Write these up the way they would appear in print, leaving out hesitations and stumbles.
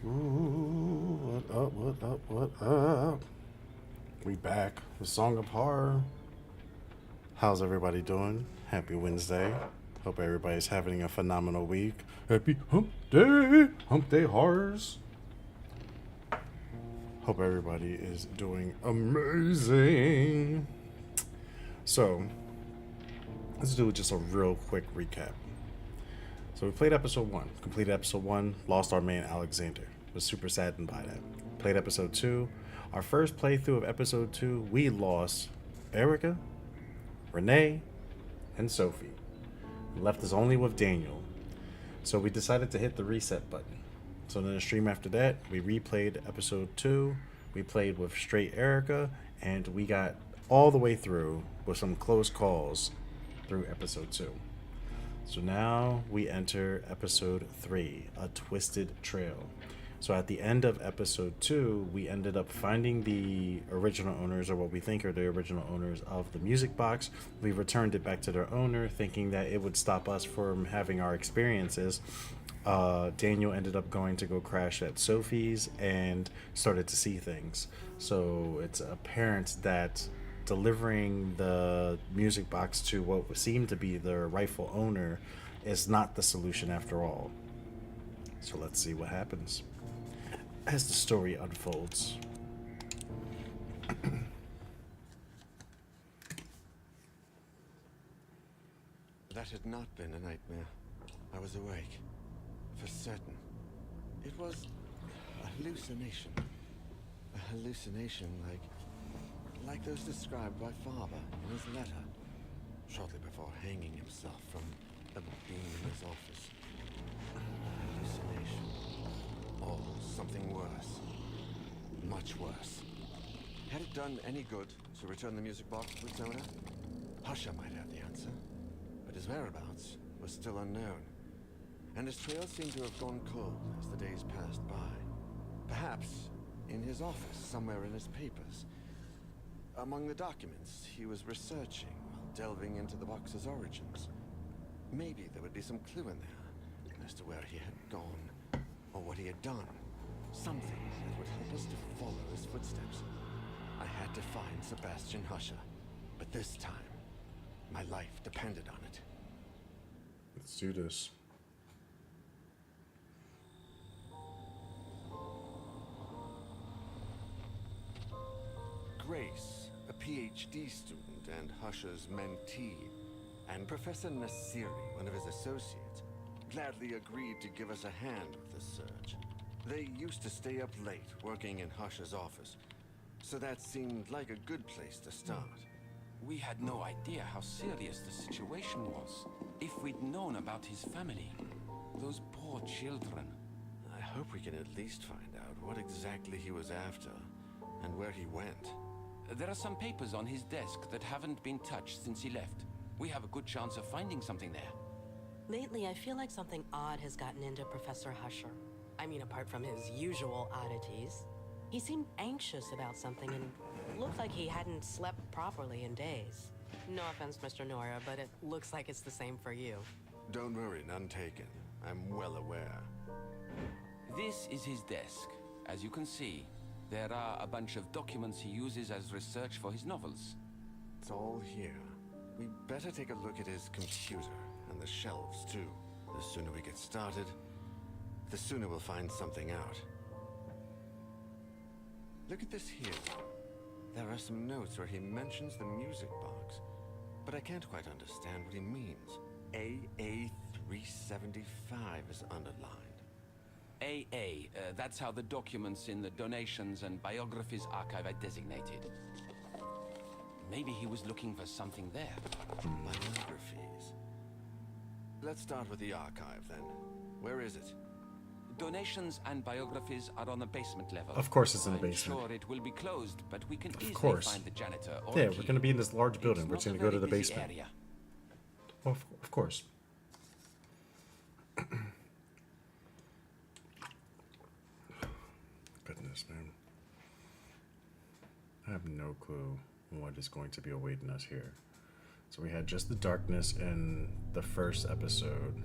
Ooh, what up, what up, what up? We back with Song of Horror. How's everybody doing? Happy Wednesday. Hope everybody's having a phenomenal week. Happy Hump Day Horrors. Hope everybody is doing amazing. So, let's do just a real quick recap. So we played episode 1, completed episode 1, lost our man Alexander. Was super saddened by that. Played episode 2. Our first playthrough of episode 2, we lost Erica, Renee, and Sophie. Left us only with Daniel. So we decided to hit the reset button. So then the stream after that, we replayed episode 2. We played with straight Erica, and we got all the way through with some close calls through episode 2. So now we enter episode 3, A Twisted Trail. So at the end of episode 2, we ended up finding the original owners, or what we think are the original owners of the music box. We returned it back to their owner, thinking that it would stop us from having our experiences. Daniel ended up going to go crash at Sophie's and started to see things. So it's apparent that delivering the music box to what seemed to be the rightful owner is not the solution after all. So let's see what happens as the story unfolds. That had not been a nightmare. I was awake. For certain. It was a hallucination. A hallucination like those described by Faber in his letter, shortly before hanging himself from a beam in his office. Hallucination. Or something worse. Much worse. Had it done any good to return the music box to its owner? Husher might have the answer, but his whereabouts was still unknown, and his trail seemed to have gone cold as the days passed by. Perhaps in his office, somewhere in his papers. Among the documents he was researching while delving into the box's origins. Maybe there would be some clue in there as to where he had gone, or what he had done. Something that would help us to follow his footsteps. I had to find Sebastian Husher, but this time, my life depended on it. Let's do this. Grace, a PhD student and Husher's mentee, and Professor Nasiri, one of his associates, gladly agreed to give us a hand with the search. They used to stay up late working in Husher's office, so that seemed like a good place to start. We had no idea how serious the situation was. If we'd known about his family, those poor children. I hope we can at least find out what exactly he was after, and where he went. There are some papers on his desk that haven't been touched since he left. We have a good chance of finding something there. Lately, I feel like something odd has gotten into Professor Husher. I mean, apart from his usual oddities. He seemed anxious about something and looked like he hadn't slept properly in days. No offense, Mr. Nora, but it looks like it's the same for you. Don't worry, none taken. I'm well aware. This is his desk. As you can see, there are a bunch of documents he uses as research for his novels. It's all here. We better take a look at his computer and the shelves, too. The sooner we get started, the sooner we'll find something out. Look at this here. There are some notes where he mentions the music box, but I can't quite understand what he means. AA375 is underlined. AA, that's how the documents in the Donations and Biographies archive are designated. Maybe he was looking for something there. Biographies. Let's start with the archive, then. Where is it? Donations and Biographies are on the basement level. Of course it's in the I'm basement. sure it will be closed, but we can easily course. find the janitor or Yeah, a we're key. going to be in this large building. It's We're not going a to go to very the busy basement. area. Well, of course. Goodness, man. I have no clue what is going to be awaiting us here. So we had just the darkness in the first episode.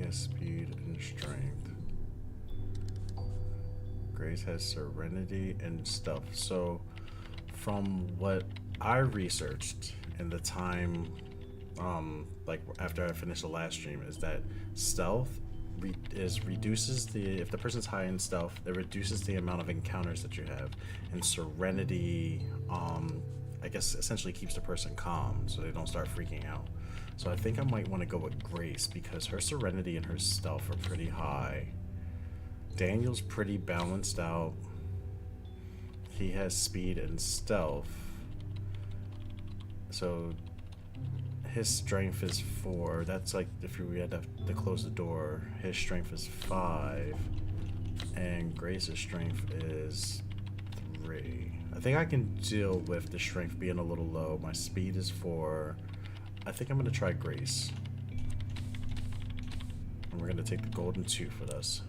has speed and strength. Grace has serenity and stealth. So, from what I researched in the time, like after I finished the last stream, is that stealth reduces the, if the person's high in stealth, it reduces the amount of encounters that you have, and serenity, I guess essentially keeps the person calm so they don't start freaking out. So I think I might want to go with Grace because her serenity and her stealth are pretty high. Daniel's pretty balanced out. He has speed and stealth. So his strength is 4. That's like if we had to close the door. His strength is 5. And Grace's strength is 3. I think I can deal with the strength being a little low. My speed is 4. I think I'm going to try Grace. And we're going to take the golden 2 for this.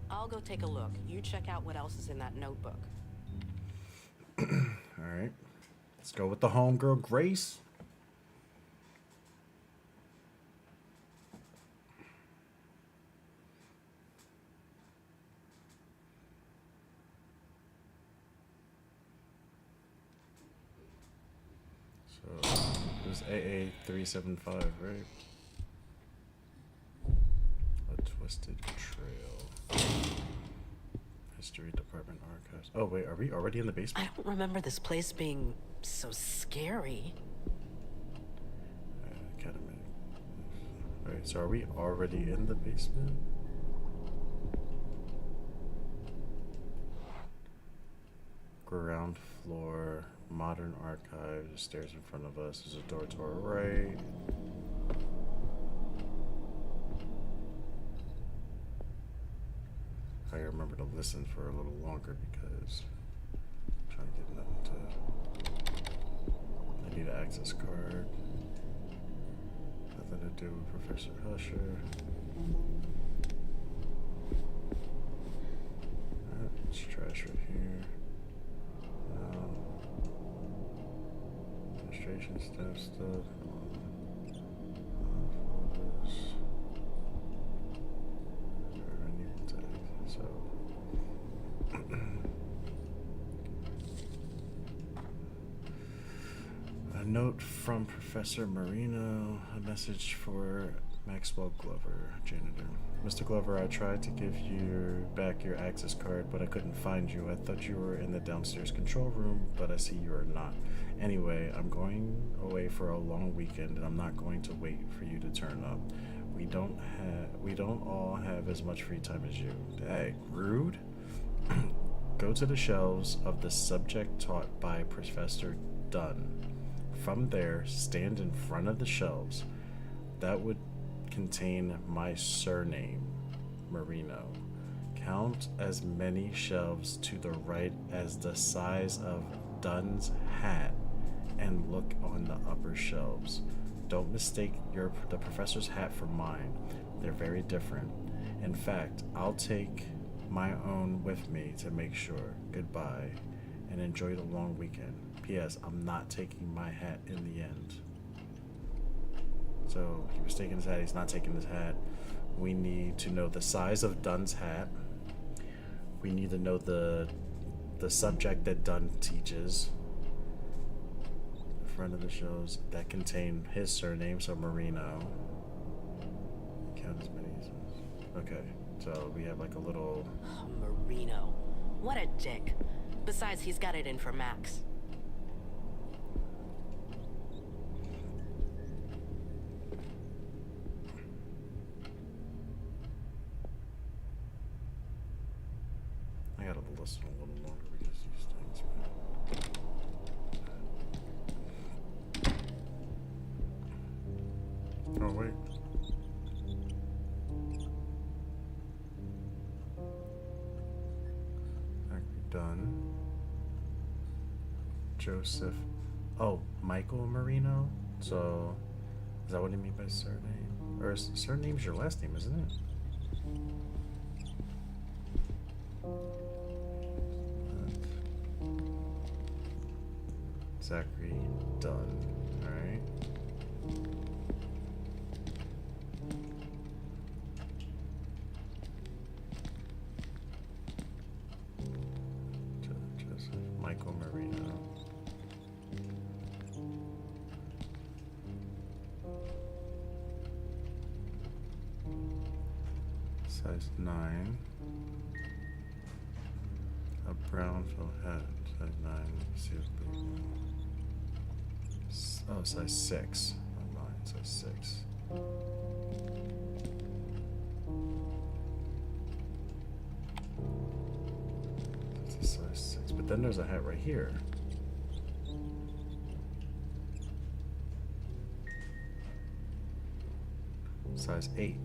I'll go take a look. You check out what else is in that notebook. Alright. Let's go with the homegirl, Grace. So, it was AA 375, right? A Twisted Trail. History Department Archives. Oh, wait, are we already in the basement? I don't remember this place being so scary. Academy. Alright, so are we already in the basement? Ground floor, modern archives, the stairs in front of us, there's a door to our right. I remember to listen for a little longer because I'm trying to get nothing to. I need an access card. Nothing to do with Professor Husher. It's trash right here. Administration staff stuff. Photos. Revenue tag. So. A note from Professor Marino. A message for Maxwell Glover, janitor. Mr. Glover, I tried to give you back your access card, but I couldn't find you. I thought you were in the downstairs control room, but I see you are not. Anyway, I'm going away for a long weekend, and I'm not going to wait for you to turn up. We don't all have as much free time as you. Hey, rude. Go to the shelves of the subject taught by Professor Dunn. From there, stand in front of the shelves. That would contain my surname, Marino. Count as many shelves to the right as the size of Dunn's hat and look on the upper shelves. Don't mistake the professor's hat for mine. They're very different. In fact, I'll take my own with me to make sure. Goodbye and enjoy the long weekend. P.S. I'm not taking my hat in the end. So he was taking his hat, he's not taking his hat. We need to know the size of Dunn's hat. We need to know the subject that Dunn teaches. The front of the shows that contain his surname, so Marino. Count as many as. Okay, so we have like a little. Oh, Marino. What a dick. Besides, he's got it in for Max. I gotta listen a little longer because these things, man. Oh, wait. Done. Joseph. Oh, Michael Marino? So, is that what you mean by surname? Or surname's your last name, isn't it? Zachary Dunn. Alright. Size 9. A brown felt hat. Size 9. Let me see what oh, size 6. Not 9, size 6. That's a size 6. But then there's a hat right here. Size 8.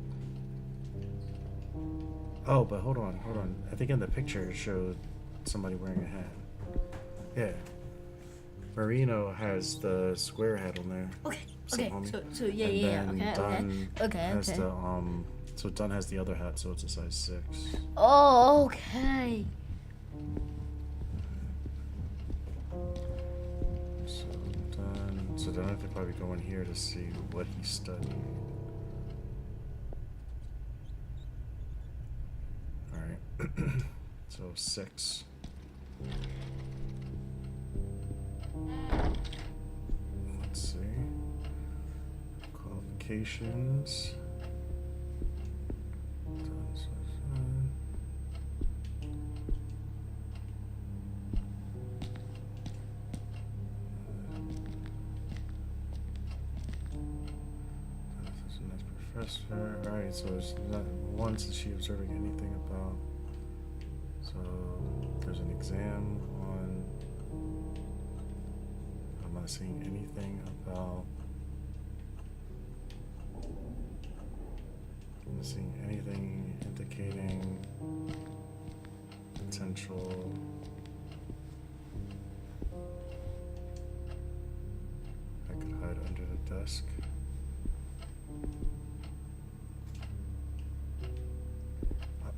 Oh, but hold on. I think in the picture it showed somebody wearing a hat. Yeah. Marino has the square hat on there. Okay. So, Okay. homie. So yeah, And yeah. then Okay. Dunn Okay. has Okay. the so Dunn has the other hat, so it's a size 6. Oh, okay. So then I have to probably go in here to see what he studied. Alright. So 6. Let's see. Qualifications. Professor. Alright, so there's not once is she observing anything about. So there's an exam on. I'm not seeing anything about. I'm not seeing anything indicating potential. I could hide under the desk.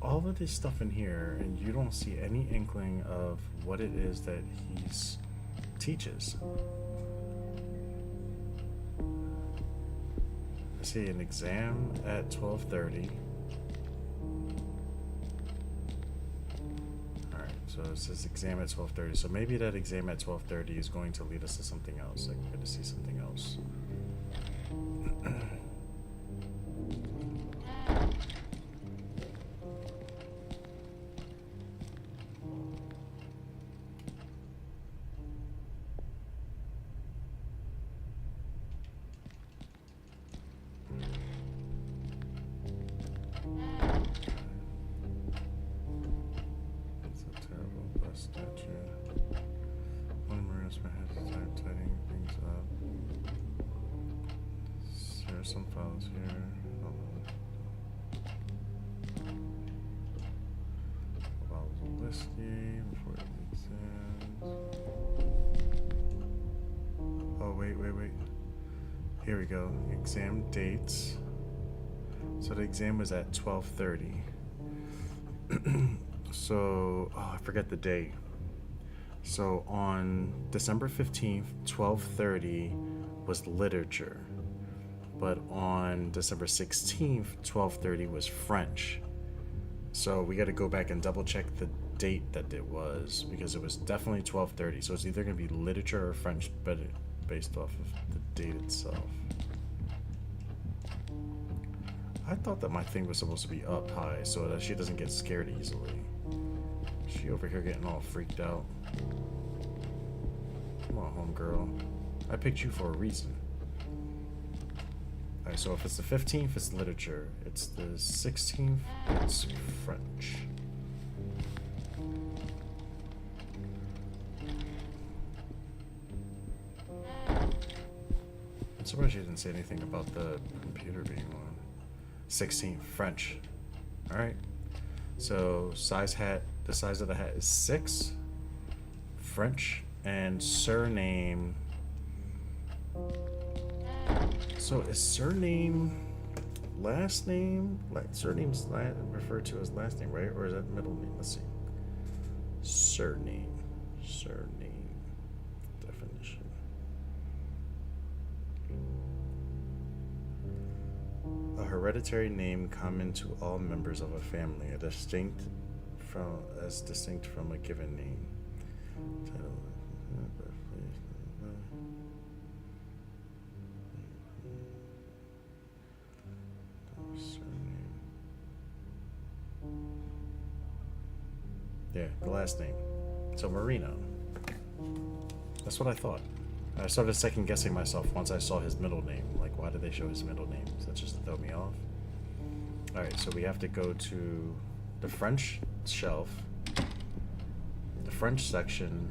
All of this stuff in here, and you don't see any inkling of what it is that he's teaches. I see an exam at 12:30. Alright, so it says exam at 12:30. So maybe that exam at 12:30 is going to lead us to something else. Like, we're going to see something else. Some files here. Bottles of whiskey before the exams. Oh, wait. Here we go. Exam dates. So the exam was at 12:30. So, I forget the date. So on December 15th, 12:30 was literature. But on December 16th, 12:30 was French. So we got to go back and double check the date that it was, because it was definitely 12:30. So it's either going to be literature or French, but based off of the date itself. I thought that my thing was supposed to be up high so that she doesn't get scared easily. She over here getting all freaked out. Come on, homegirl. I picked you for a reason. Alright, so if it's the 15th, it's literature. It's the 16th, it's French. I'm surprised you didn't say anything about the computer being on. 16th, French. Alright. So the size of the hat is 6. French. And surname. So is surname last name? Like surname's referred to as last name, right? Or is that middle name? Let's see. Surname. Definition. A hereditary name common to all members of a family, distinct from a given name. Title. Surname. Yeah, the last name. So Marino. That's what I thought. I started second guessing myself once I saw his middle name. Like, why did they show his middle name? Is that just to throw me off? Alright, so we have to go to the French shelf. The French section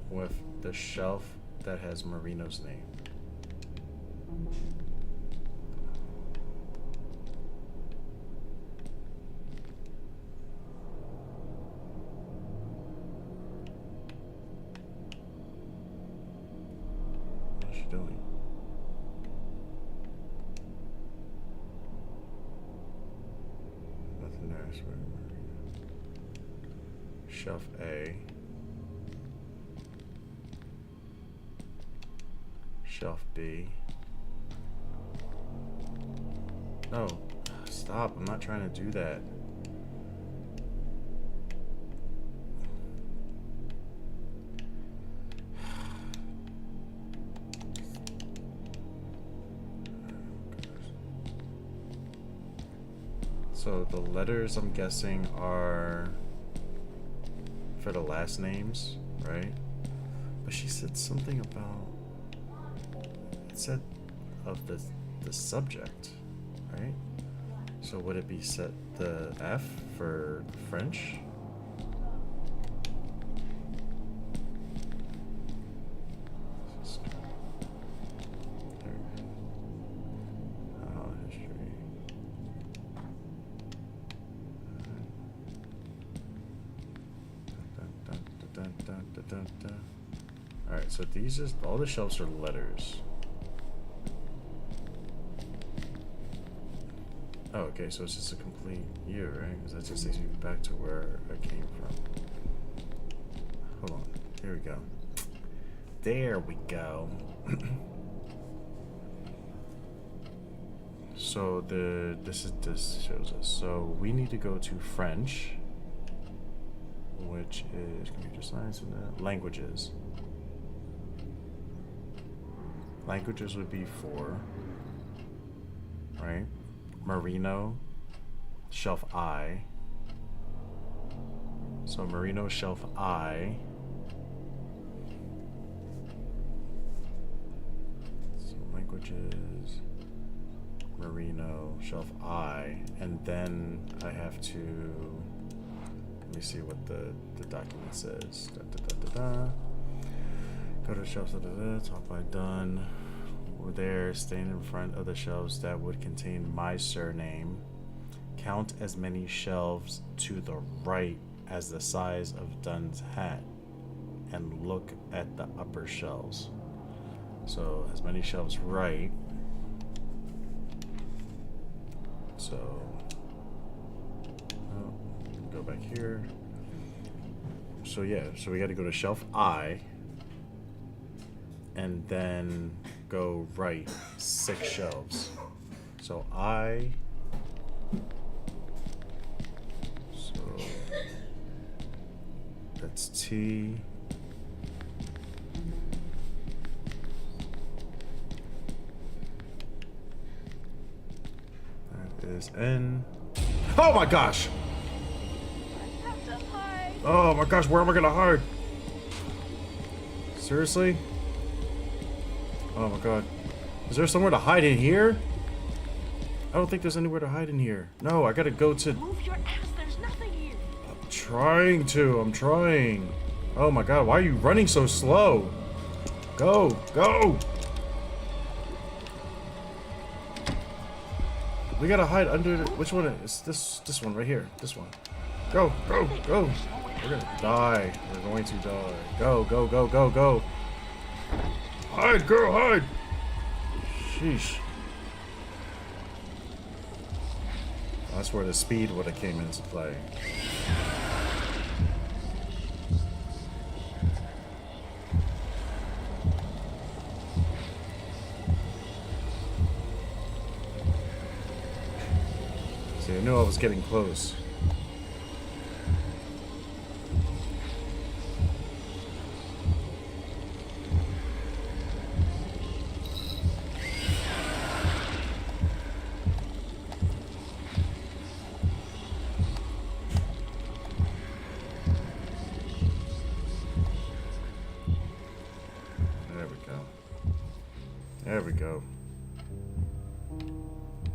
with the shelf that has Marino's name. What's she doing? Nothing there. I swear. Shelf A. Shelf B. No, stop. I'm not trying to do that. So the letters I'm guessing are for the last names, right? But she said something about, it said of the subject, right? So would it be set the F for French? History. Alright, so these is all the shelves are letters. Oh, okay, so it's just a complete year, right? Because that just takes me back to where I came from. Hold on, here we go. There we go. So this shows us. So we need to go to French, which is computer science and languages. Languages would be 4, right? Marino, shelf I. So Marino, shelf I. So languages, Marino, shelf I, and then I have to, let me see what the document says. Go to shelves, top by done. We're there, staying in front of the shelves that would contain my surname. Count as many shelves to the right as the size of Dunn's hat, and look at the upper shelves. So as many shelves right. So go back here. So yeah, so we got to go to shelf I, and then go right 6 shelves. So I. So that's T. That is N. Oh my gosh! Oh my gosh, where am I gonna hide? Seriously? Oh my god. Is there somewhere to hide in here? I don't think there's anywhere to hide in here. No, I gotta go to... Move your ass, there's nothing here. I'm trying. Oh my god, why are you running so slow? Go, go! We gotta hide under the... Which one is this one right here. This one. Go, go, go! We're gonna die. We're going to die. Go, go, go, go, go! Hide, girl, hide! Sheesh. That's where the speed would have came into play. See, I knew I was getting close. go.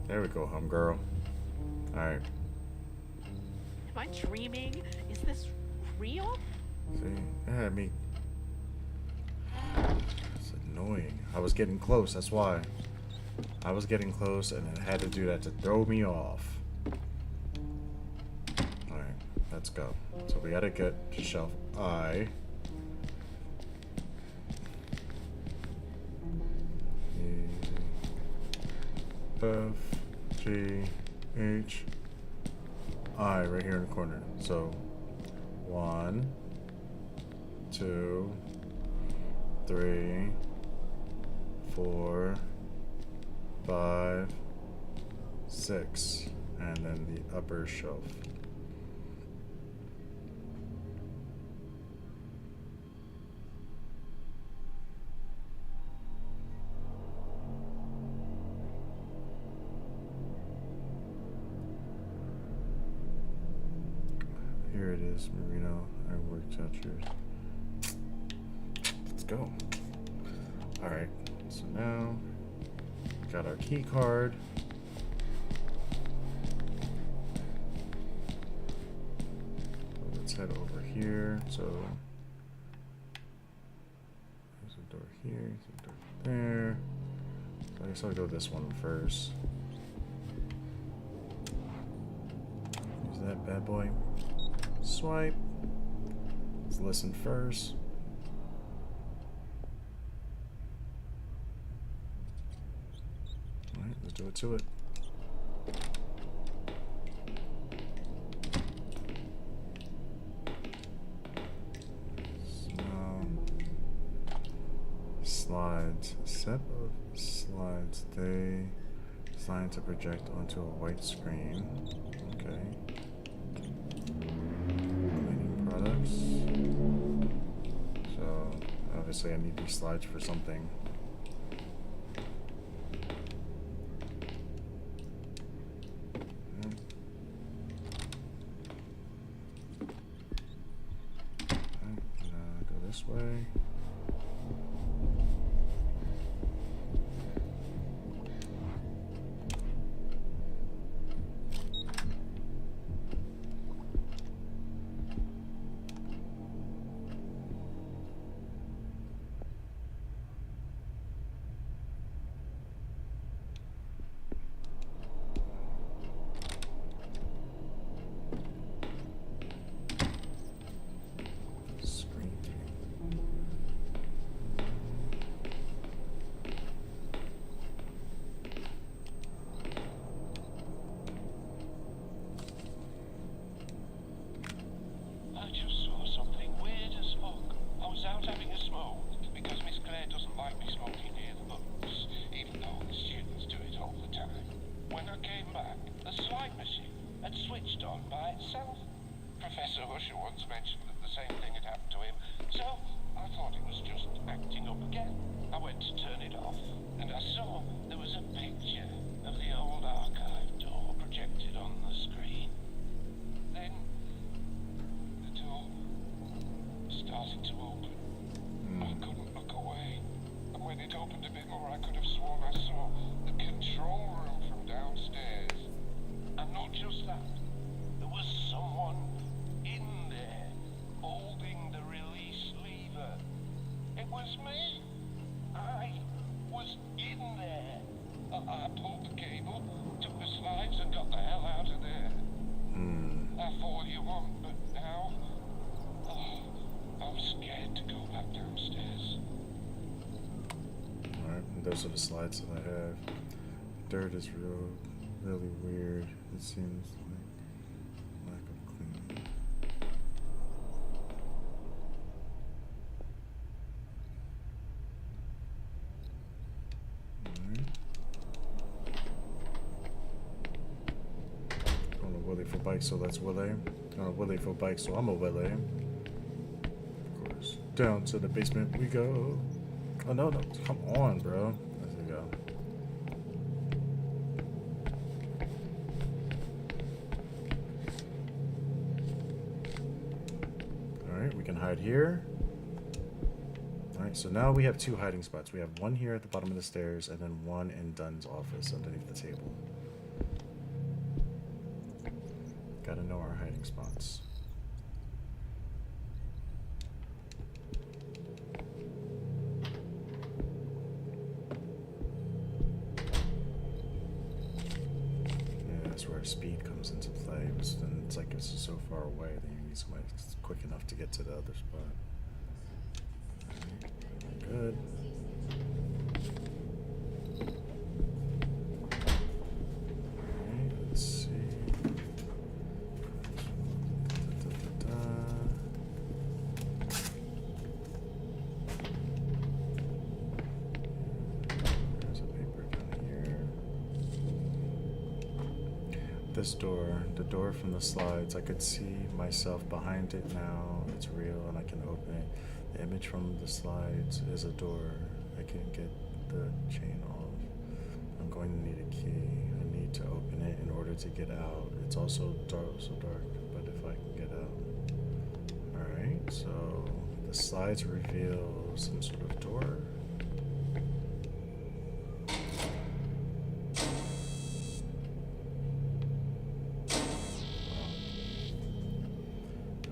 There we go, homegirl. Alright. Am I dreaming? Is this real? See? Yeah, I mean... It's annoying. I was getting close, that's why. I was getting close and it had to do that to throw me off. Alright, let's go. So we gotta get to shelf I. F, G, H, I, right here in the corner. So, 1, 2, 3, 4, 5, 6, and then the upper shelf. Here it is, Marino. I worked out yours. Let's go. Alright, so now we got our key card. Let's head over here. So there's a door here, there's a door there. So I guess I'll go this one first. Use that bad boy. Swipe. Let's listen first. Alright, let's do it to it. Slides. A set of slides. They designed to project onto a white screen. Okay. Cleaning products. So obviously I need these slides for something. Go this way. Those are the slides that I have. Dirt is really weird. It seems like lack of cleaning. Alright. Going to Willie for bike, so that's Willie. Going to Willie for bike, so I'm a Willie. Of course. Down to the basement we go. Oh no, come on, bro. There we go. Alright, we can hide here. Alright, so now we have 2 hiding spots. We have one here at the bottom of the stairs, and then one in Dunn's office underneath the table. Gotta know our hiding spots. Yeah, that's where speed comes into play. Then it's like it's so far away that you need somebody that's quick enough to get to the other spot. Good. Alright, let's see. There's a paper down here. This door, the door from the slides, I could see myself behind it now. It's real and I can open it. The image from the slides is a door. I can't get the chain off. I'm going to need a key. I need to open it in order to get out. It's also dark, but if I can get out. Alright, so the slides reveal some sort of door.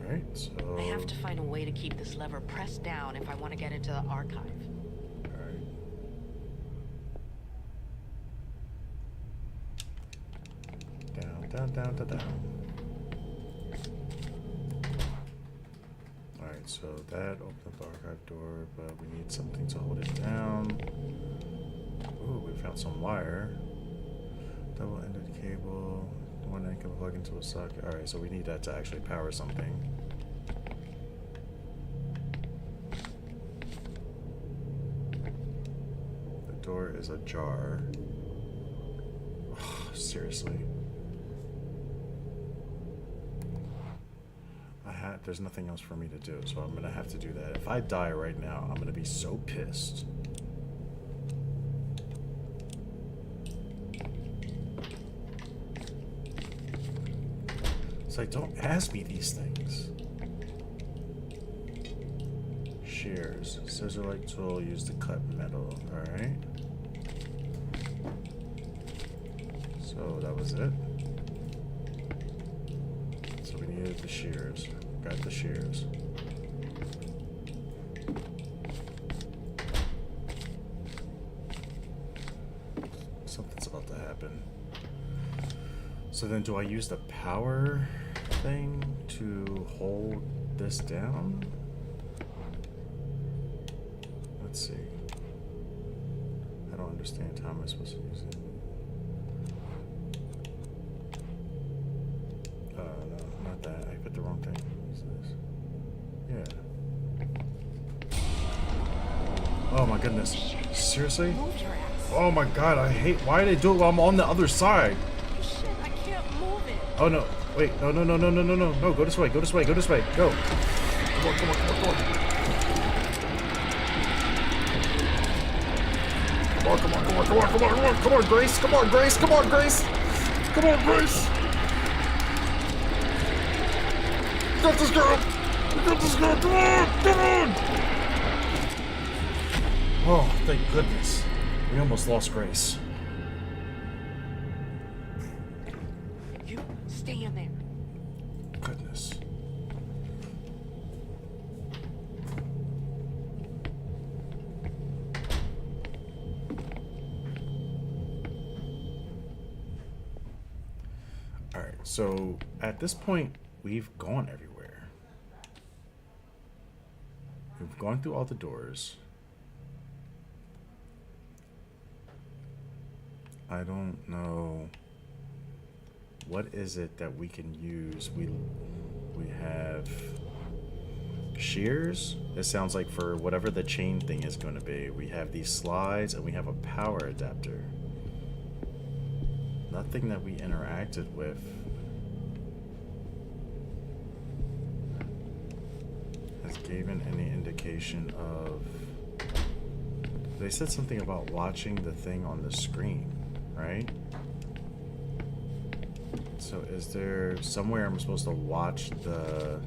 Alright, so... I have to find a way to keep this lever pressed down if I want to get into the archive. Alright. Down. Alright, so that opened up the archive door, but we need something to hold it down. Ooh, we found some wire. Double-ended cable. One end can plug into a socket. Alright, so we need that to actually power something. The door is ajar. Oh, seriously. There's nothing else for me to do, so I'm gonna have to do that. If I die right now, I'm gonna be so pissed. It's like, don't ask me these things. Shears. Scissor-like tool used to cut metal. Alright. So that was it. So we needed the shears. Got the shears. Something's about to happen. So then do I use the power thing to hold this down? Let's see. I don't understand. How am I supposed to use it? No, not that. I put the wrong thing. Yeah. Oh my goodness. Seriously? Move your ass. Oh my god, I hate. Why do they do it while I'm on the other side? Shit, I can't move it. Oh no. Wait. No. No, go this way. Go. Come on. Come on, Grace. Come on, Grace. Come on, Grace. Got this girl. Come on. Oh, thank goodness. We almost lost Grace. You stay in there. Goodness. Alright, so at this point, we've gone everywhere. We've gone through all the doors. I don't know. What is it that we can use? We have shears. It sounds like for whatever the chain thing is going to be. We have these slides and we have a power adapter. Nothing that we interacted with. Has given any indication of... They said something about watching the thing on the screen, right? So is there somewhere I'm supposed to watch the...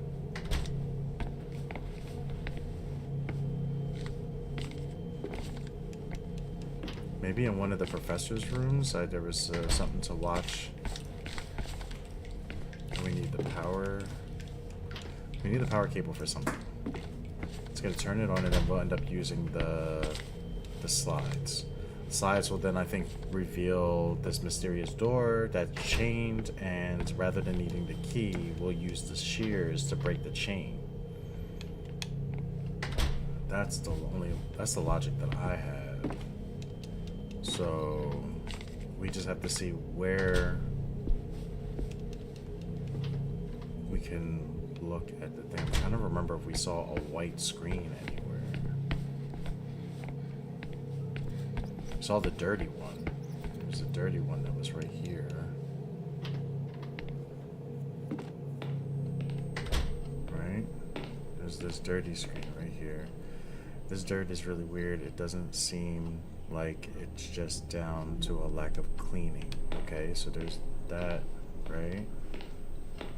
Maybe in one of the professor's rooms, there was something to watch. We need the power. We need the power cable for something. It's gonna turn it on, and then we'll end up using the slides. Slides will then, I think, reveal this mysterious door that's chained, and rather than needing the key, we'll use the shears to break the chain. That's the logic that I have. So we just have to see where we can look at the thing. I'm trying to remember if we saw a white screen anywhere. We saw the dirty one. There was a dirty one that was right here. Right? There's this dirty screen right here. This dirt is really weird. It doesn't seem like it's just down to a lack of cleaning. Okay, so there's that, right?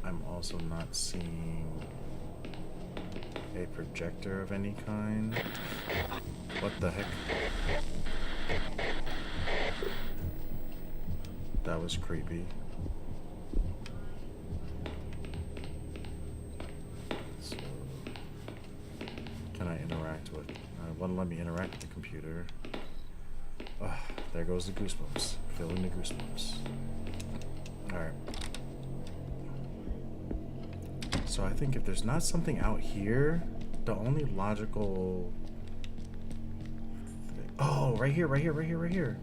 I'm also not seeing a projector of any kind. What the heck? That was creepy. So, can I interact with? Wouldn't let me interact with the computer. There goes the goosebumps. Feeling the goosebumps. Alright. So I think if there's not something out here, the only logical... Oh, right here, right here, right here, right here.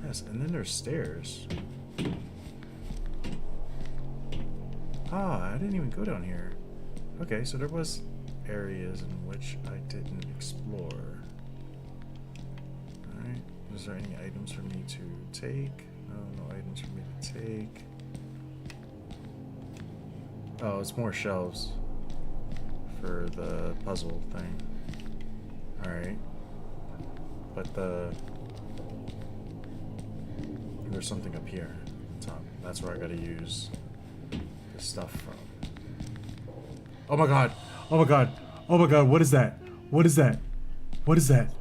Yes, and then there's stairs. I didn't even go down here. Okay, so there was areas in which I didn't explore. Alright, is there any items for me to take? No items for me to take. Oh, it's more shelves for the puzzle thing. Alright. But there's something up here on top. That's where I gotta use the stuff from. Oh my god! Oh my god! Oh my god, what is that? What is that? What is that?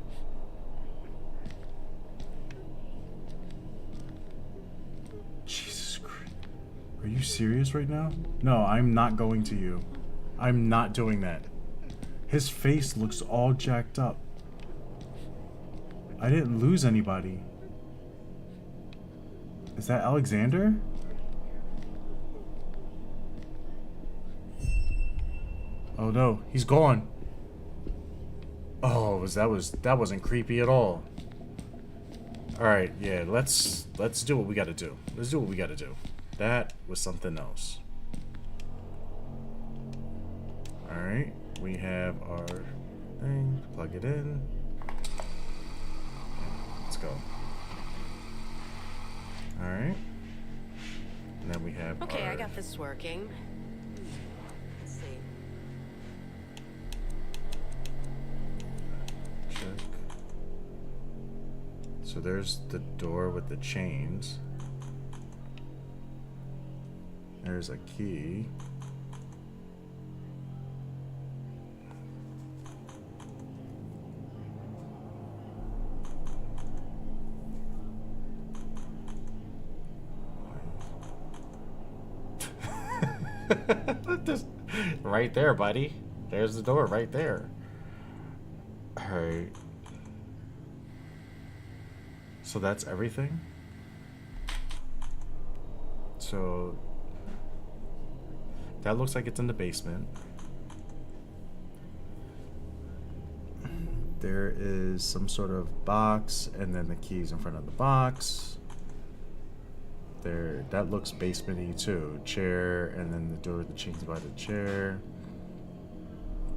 Jesus Christ. Are you serious right now? No, I'm not going to you. I'm not doing that. His face looks all jacked up. I didn't lose anybody. Is that Alexander? Oh no, he's gone. Oh, that wasn't creepy at all. All right, yeah, let's do what we got to do. Let's do what we got to do. That was something else. All right, we have our thing. Plug it in. Let's go. All right. And then we have. Okay, our... I got this working. Let's see. Check. So there's the door with the chains. There's a key. Just right there, buddy. There's the door right there. Alright. So that's everything? So that looks like it's in the basement. There is some sort of box, and then the keys in front of the box. There, that looks basement-y too. Chair, and then the door, the chains by the chair.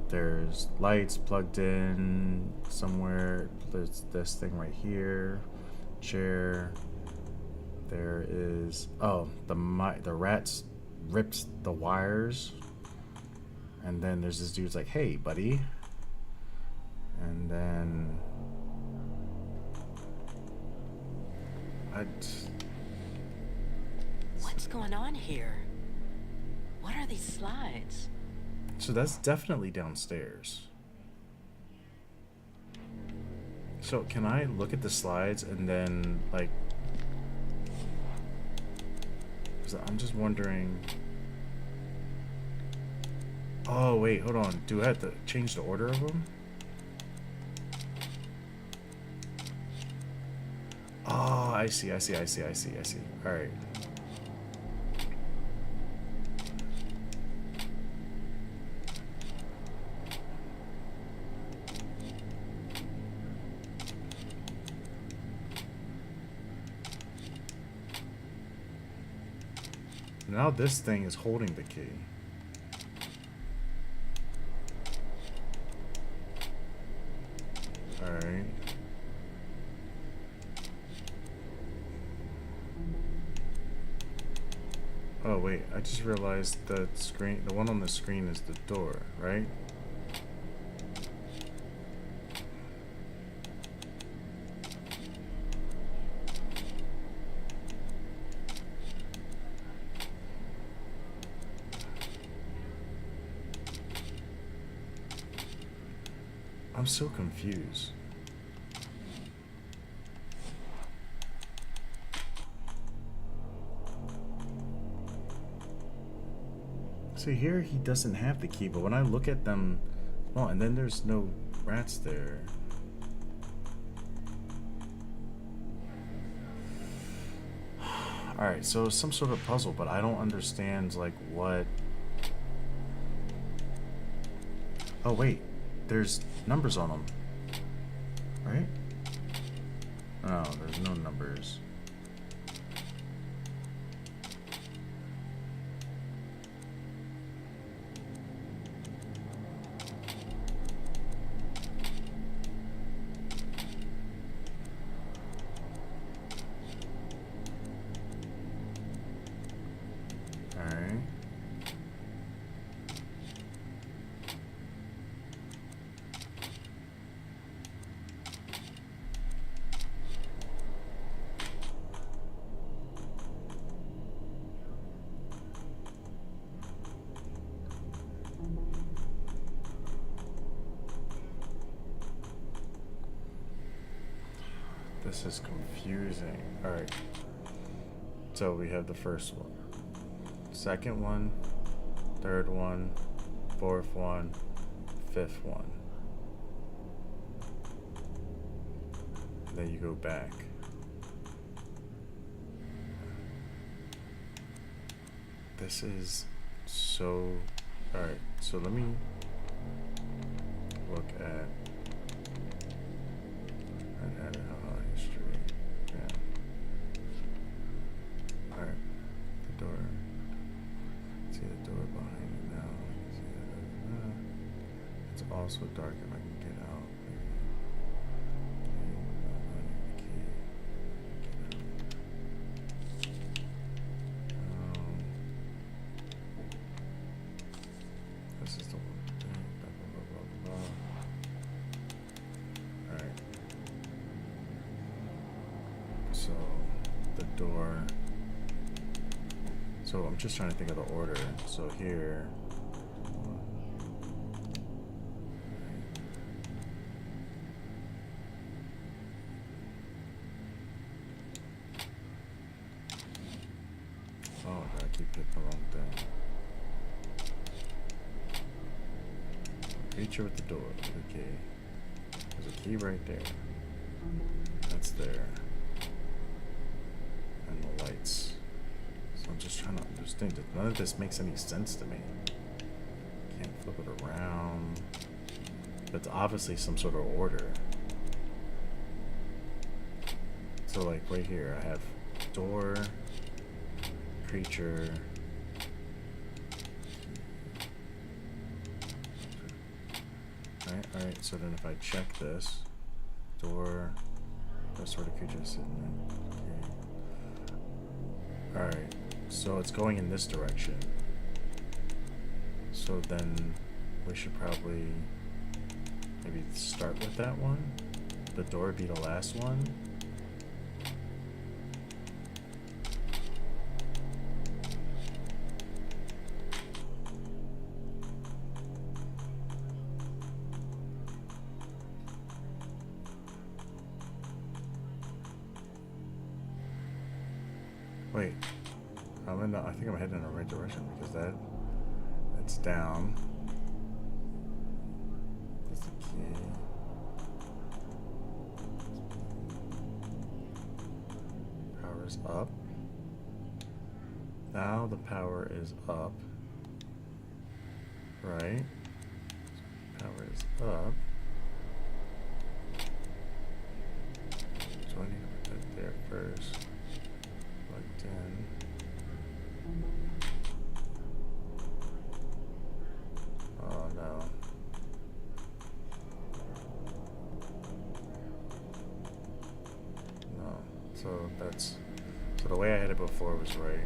There's lights plugged in somewhere. There's this thing right here. Chair. There is, oh, the rats ripped the wires. And then there's this dude's like, hey, buddy. And then What's going on here? What are these slides? So that's definitely downstairs. So can I look at the slides and then like? 'Cause I'm just wondering. Oh wait, hold on. Do I have to change the order of them? Oh, I see. All right. Now this thing is holding the key. Alright. Oh wait, I just realized the one on the screen is the door, right? I'm so confused. See, here he doesn't have the key, but when I look at them, oh, and then there's no rats there. Alright, so it's some sort of puzzle, but I don't understand, like, what... Oh, wait. There's numbers on them. Right? No, there's no numbers. Alright. This is confusing. Alright. So we have the first one. Second one. Third one. Fourth one. Fifth one. And then you go back. This is so... Alright, so let me look at... history. Yeah. Alright. The door. See the door behind it now. See that. It's also dark if I can get out. This is the one. Alright. So, the door. So, I'm just trying to think of the order. So, here. Oh, did I keep hitting the wrong thing? Creature with the door. Okay. There's a key right there. That's there. And the lights. So I'm just trying to understand it. None of this makes any sense to me. Can't flip it around. But it's obviously some sort of order. So like right here, I have door, creature. Alright, so then if I check this, door, what sort of creature is sitting there? Okay. Alright, so it's going in this direction. So then we should probably maybe start with that one. The door would be the last one. Wait. I think I'm heading in the right direction because that's down. That's the key. Power's up. Now the power is up. Right? Power is up. So I need to put that there first. Plugged in. Oh no. No. So the way I had it before was right.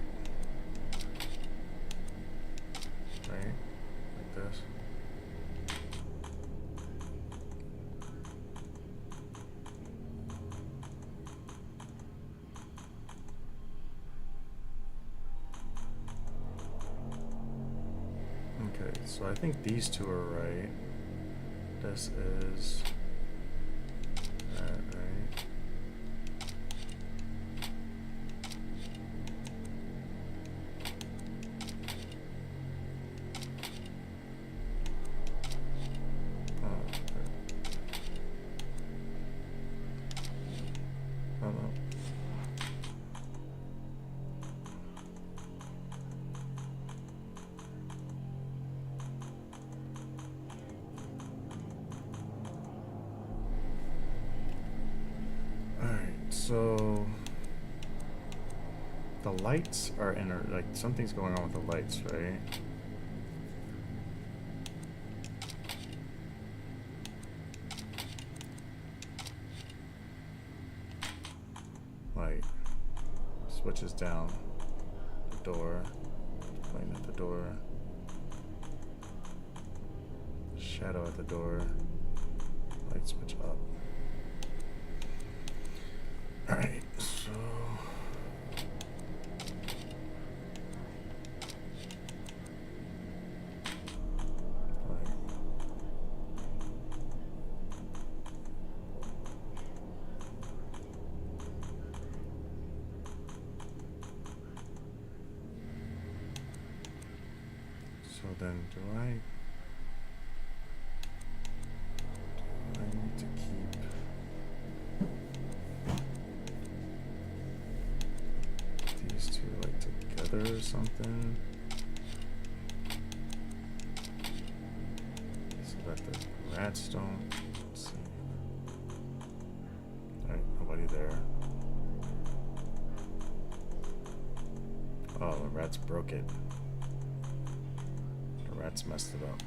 Right? Like this. Okay, so I think these two are right. This is that, right? Oh, okay. Oh no. So the lights are like something's going on with the lights, right? Like switches down the door, playing at the door, shadow at the door, light switch up. Alright, so then do I need to keep these two like together or something so that the rats don't see? Alright, nobody there. Oh, the rats broke it. The rats messed it up.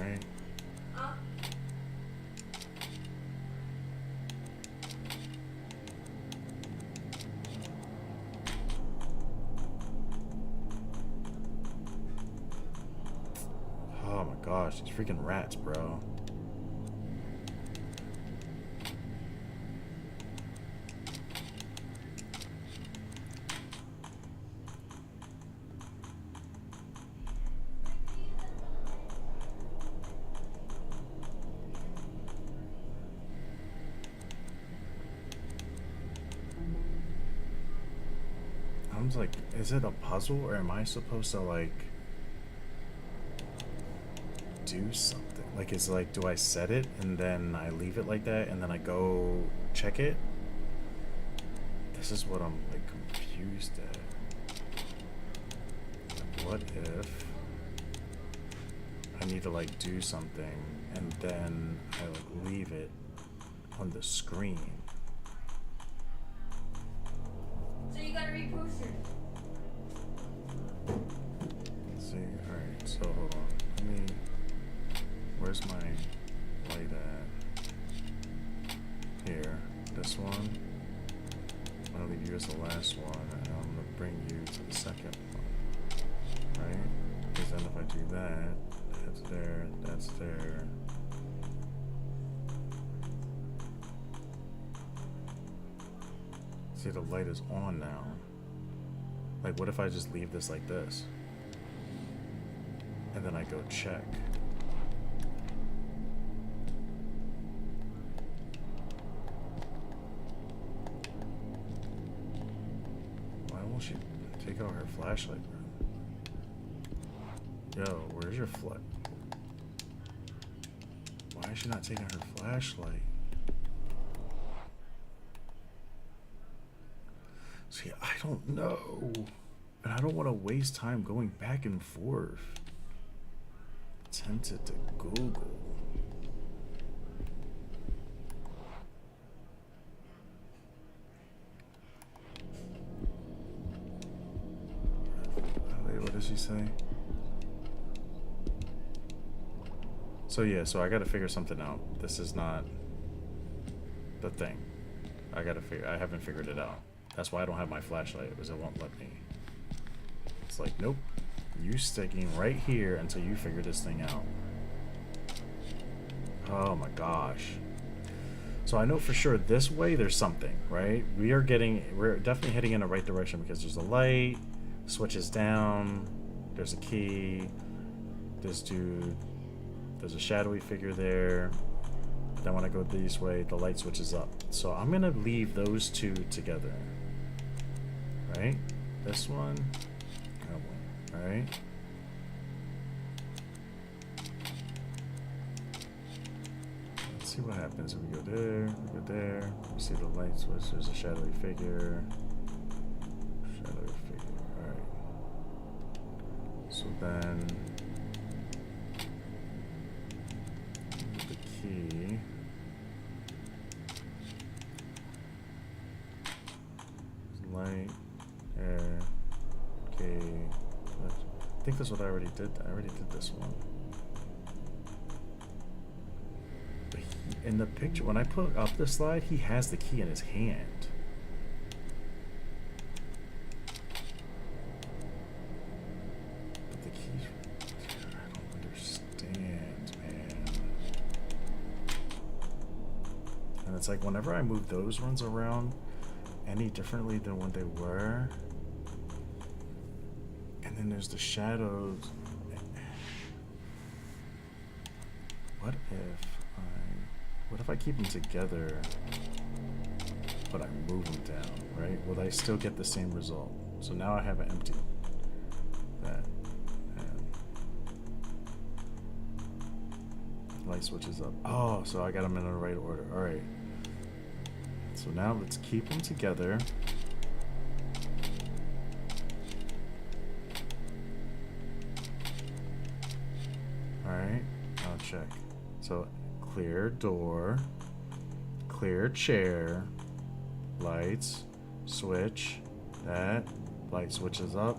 Alright. Oh my gosh, these freaking rats, bro. I was like, is it a puzzle or am I supposed to like do something? Like, it's like, do I set it and then I leave it like that and then I go check it? This is what I'm like confused at. Like, what if I need to like do something and then I like leave it on the screen? So you gotta read posters. Let's see, alright, so hold on. Let me. Where's my light at? Here. This one. I'm gonna leave you as the last one, and I'm gonna bring you to the second one. Right? Because then if I do that, that's there, that's there. See, the light is on now. Like, what if I just leave this like this? And then I go check. Why won't won't she take out her flashlight, bro? Yo, where's your flight? Why is she not taking her flashlight? See, I don't know. And I don't want to waste time going back and forth. Tempted to Google. Wait, what does she say? So yeah, so I gotta figure something out. This is not the thing. I haven't figured it out. That's why I don't have my flashlight, because it won't let me. It's like, nope. You sticking right here until you figure this thing out. Oh my gosh. So I know for sure this way there's something, right? We're definitely heading in the right direction because there's a light, switches down, there's a key, this dude, there's a shadowy figure there. Then when I go this way, the light switches up. So I'm gonna leave those two together. Right? This one. That one. Alright. Let's see what happens if we go there, we go there. We see the light switch, there's a shadowy figure. Shadowy figure. Alright. So then the key. Light, air, key. I think that's what I already did. I already did this one. But in the picture, when I put up the slide, he has the key in his hand. But the keys, I don't understand, man. And it's like whenever I move those ones around any differently than what they were, and then there's the shadows. What if I keep them together but I move them down, right? Will I still get the same result? So now I have an empty that, and light switches up. Oh, so I got them in the right order. All right. So now let's keep them together. Alright, I'll check. So clear door, clear chair, lights, switch, that, light switches up.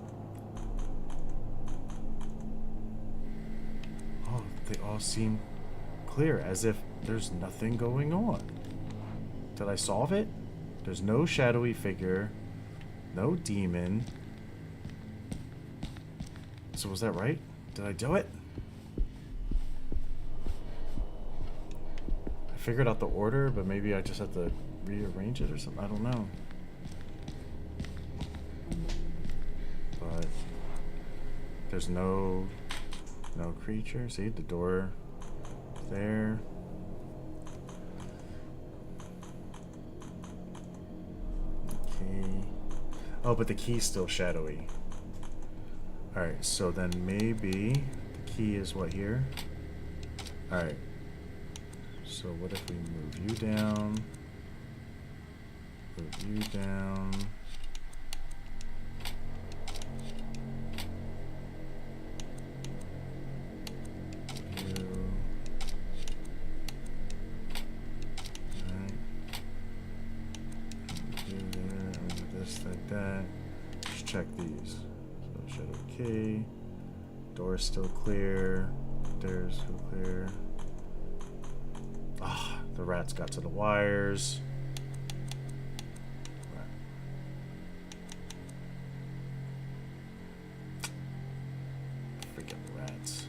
Oh, they all seem clear, as if there's nothing going on. Did I solve it? There's no shadowy figure, no demon. So was that right? Did I do it? I figured out the order, but maybe I just have to rearrange it or something. I don't know. But there's no creature. See the door there. Oh, but the key's still shadowy. Alright, so then maybe the key is what here? Alright. So what if we move you down? Move you down. You. Alright. You there, and do this like that. Just check these. So shadow key. Door's still clear. Stairs still clear. Ah, the rats got to the wires. Freaking rats.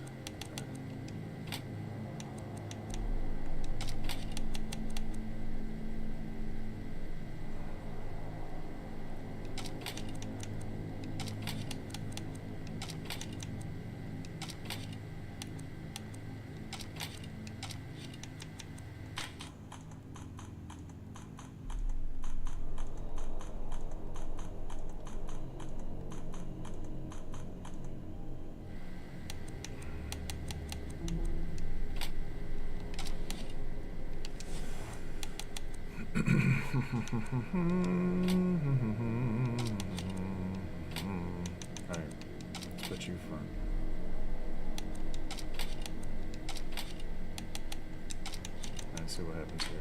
Alright, let's put you front. Let's see what happens here.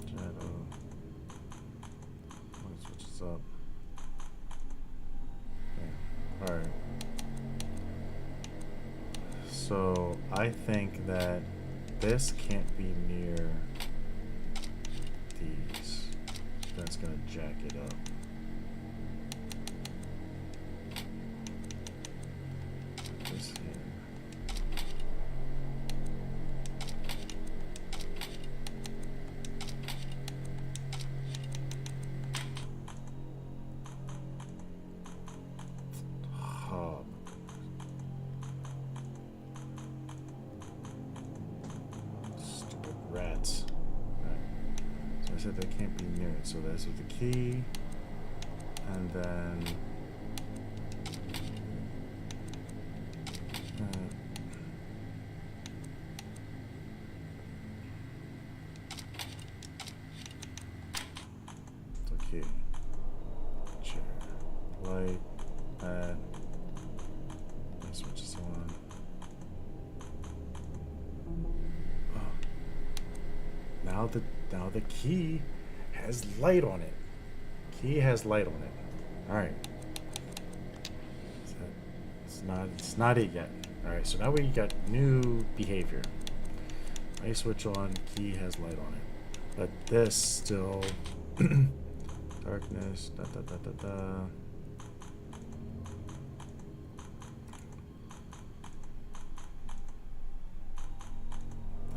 Shadow. Let's switch this up. Okay. Alright. So I think that this can't be near these. That's gonna jack it up. This here. Hub. Stupid rats. Alright. So I said they can't be near it. So that's with the key. And then the key. Chair. Light. Switch this on. Oh. Now the key has light on it. Key has light on it. All right. It's not it yet. All right. So now we got new behavior. Light switch on. Key has light on it. But this still darkness. Da da da da da.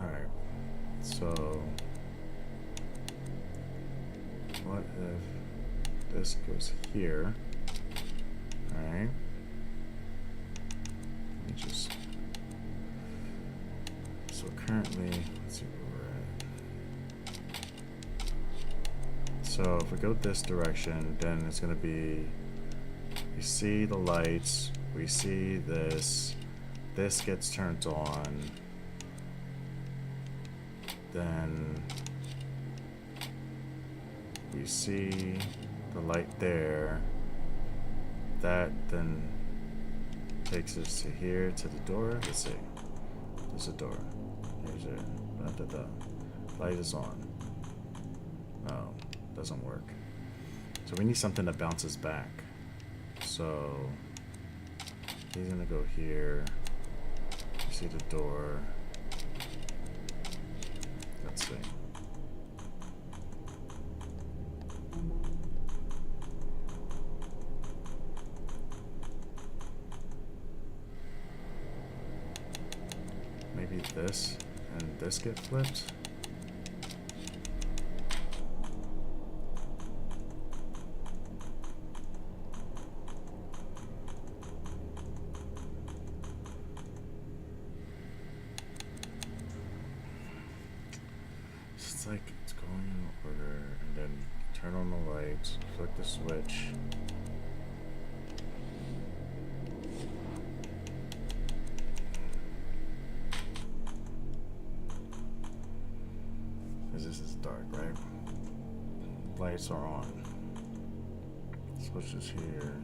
Alright, so what if this goes here? Alright, let me just, so currently, let's see where we're at. So if we go this direction, then it's going to be, we see the lights, we see this gets turned on. Then we see the light there. That then takes us to here, to the door. Let's see. There's a door. Here's it. Da, da, da. Light is on. No, doesn't work. So we need something that bounces back. So he's gonna go here. You see the door. Let's see. Maybe this and this get flipped. It's like it's going in order, and then turn on the lights, flick the switch. Because this is dark, right? Lights are on. Switch is here.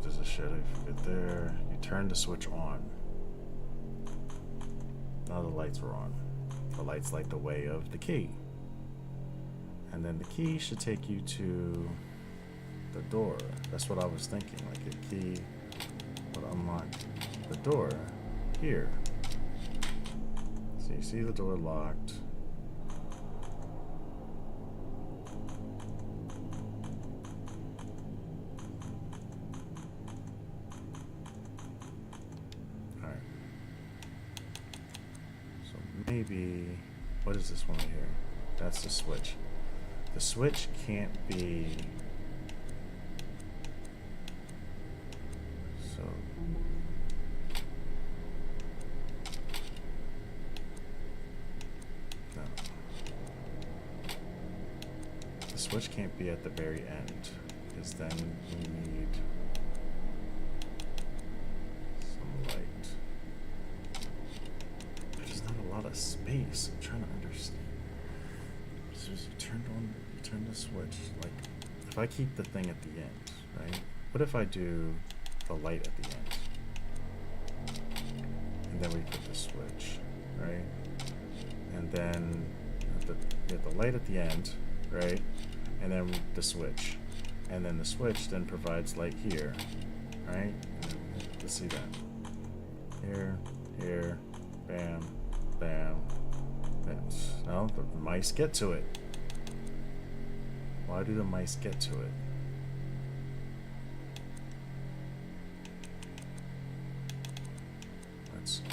There's a shadow fit there. You turn the switch on. Now the lights are on. The lights light the way of the key. And then the key should take you to the door. That's what I was thinking. Like a key would unlock the door here. So you see the door locked. Alright. So maybe, what is this one right here? That's the switch. The switch can't be, so no. The switch can't be at the very end, because then we need some light. There's not a guess I'm trying to understand. So you turn the switch. Like, if I keep the thing at the end, right? What if I do the light at the end? And then we put the switch, right? And then the light at the end, right? And then the switch. And then the switch then provides light here, right? Let's see that. Here, here, bam, bam, bam. No, the mice get to it. Why do the mice get to it? Let's see.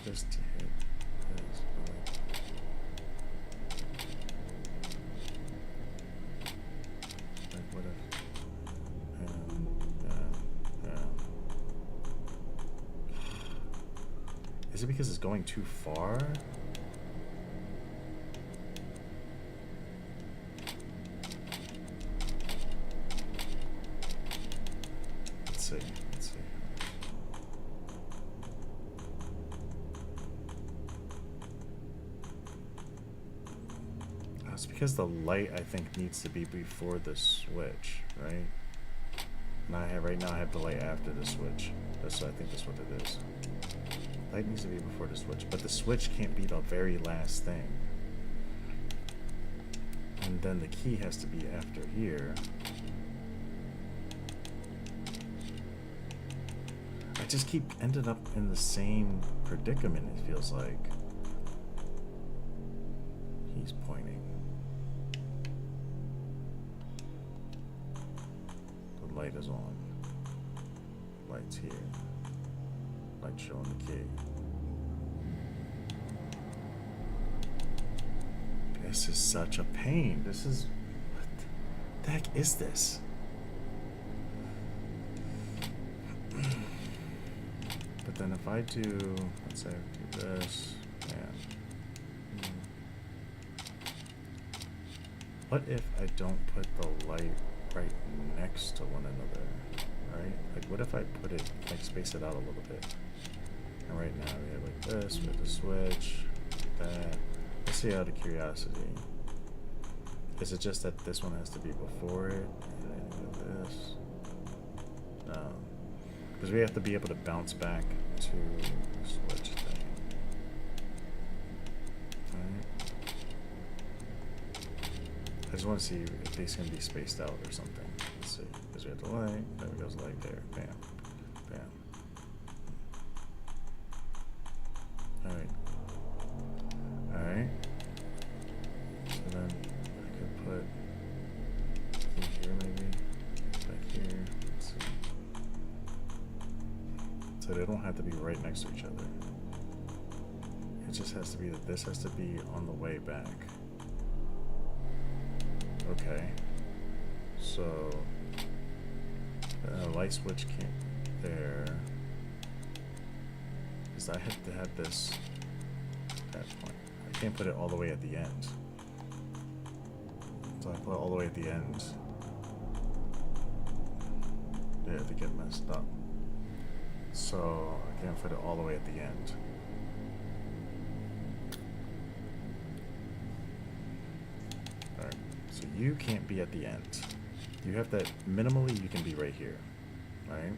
Just to hit this, like what if is it because it's going too far? Let's see. It's because the light, I think, needs to be before the switch, right? And right now I have the light after the switch. I think that's what it is. Light needs to be before the switch, but the switch can't be the very last thing. And then the key has to be after here. I just keep ending up in the same predicament, it feels like. He's pointing. The light is on. Light's here. Light showing the key. This is such a pain. What the heck is this? But then if I do, let's say I do this, and what if I don't put the light right next to one another, right? Like what if I put it, like space it out a little bit? And right now we have like this with the switch, that. Let's see out of curiosity. Is it just that this one has to be before it? And then you do this? No. Because we have to be able to bounce back to the switch thing. Alright. I just want to see if these can be spaced out or something. Let's see. Because we have the light. There goes the light there. Bam. Bam. Alright. Alright. So then I could put in here maybe. Back here. Let's see. So they don't have to be right next to each other. It just has to be that this has to be on the way back. Okay. So the light switch can't there. Because I have to have this at that point. I can't put it all the way at the end. So I put it all the way at the end. Yeah, to get messed up. So I can't put it all the way at the end. Alright, so you can't be at the end. You have that, minimally you can be right here, right?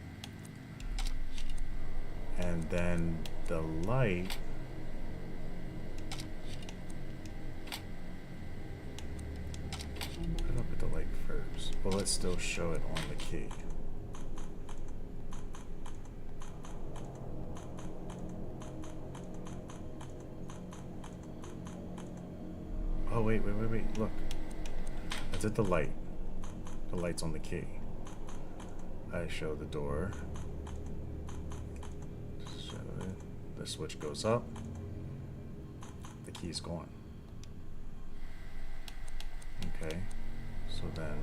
And then the light, what if I put the light first? Well, let's still show it on the key. Oh, wait, look. I did the light. The light's on the key. I show the door. Show it. The switch goes up. The key's gone. Okay. So then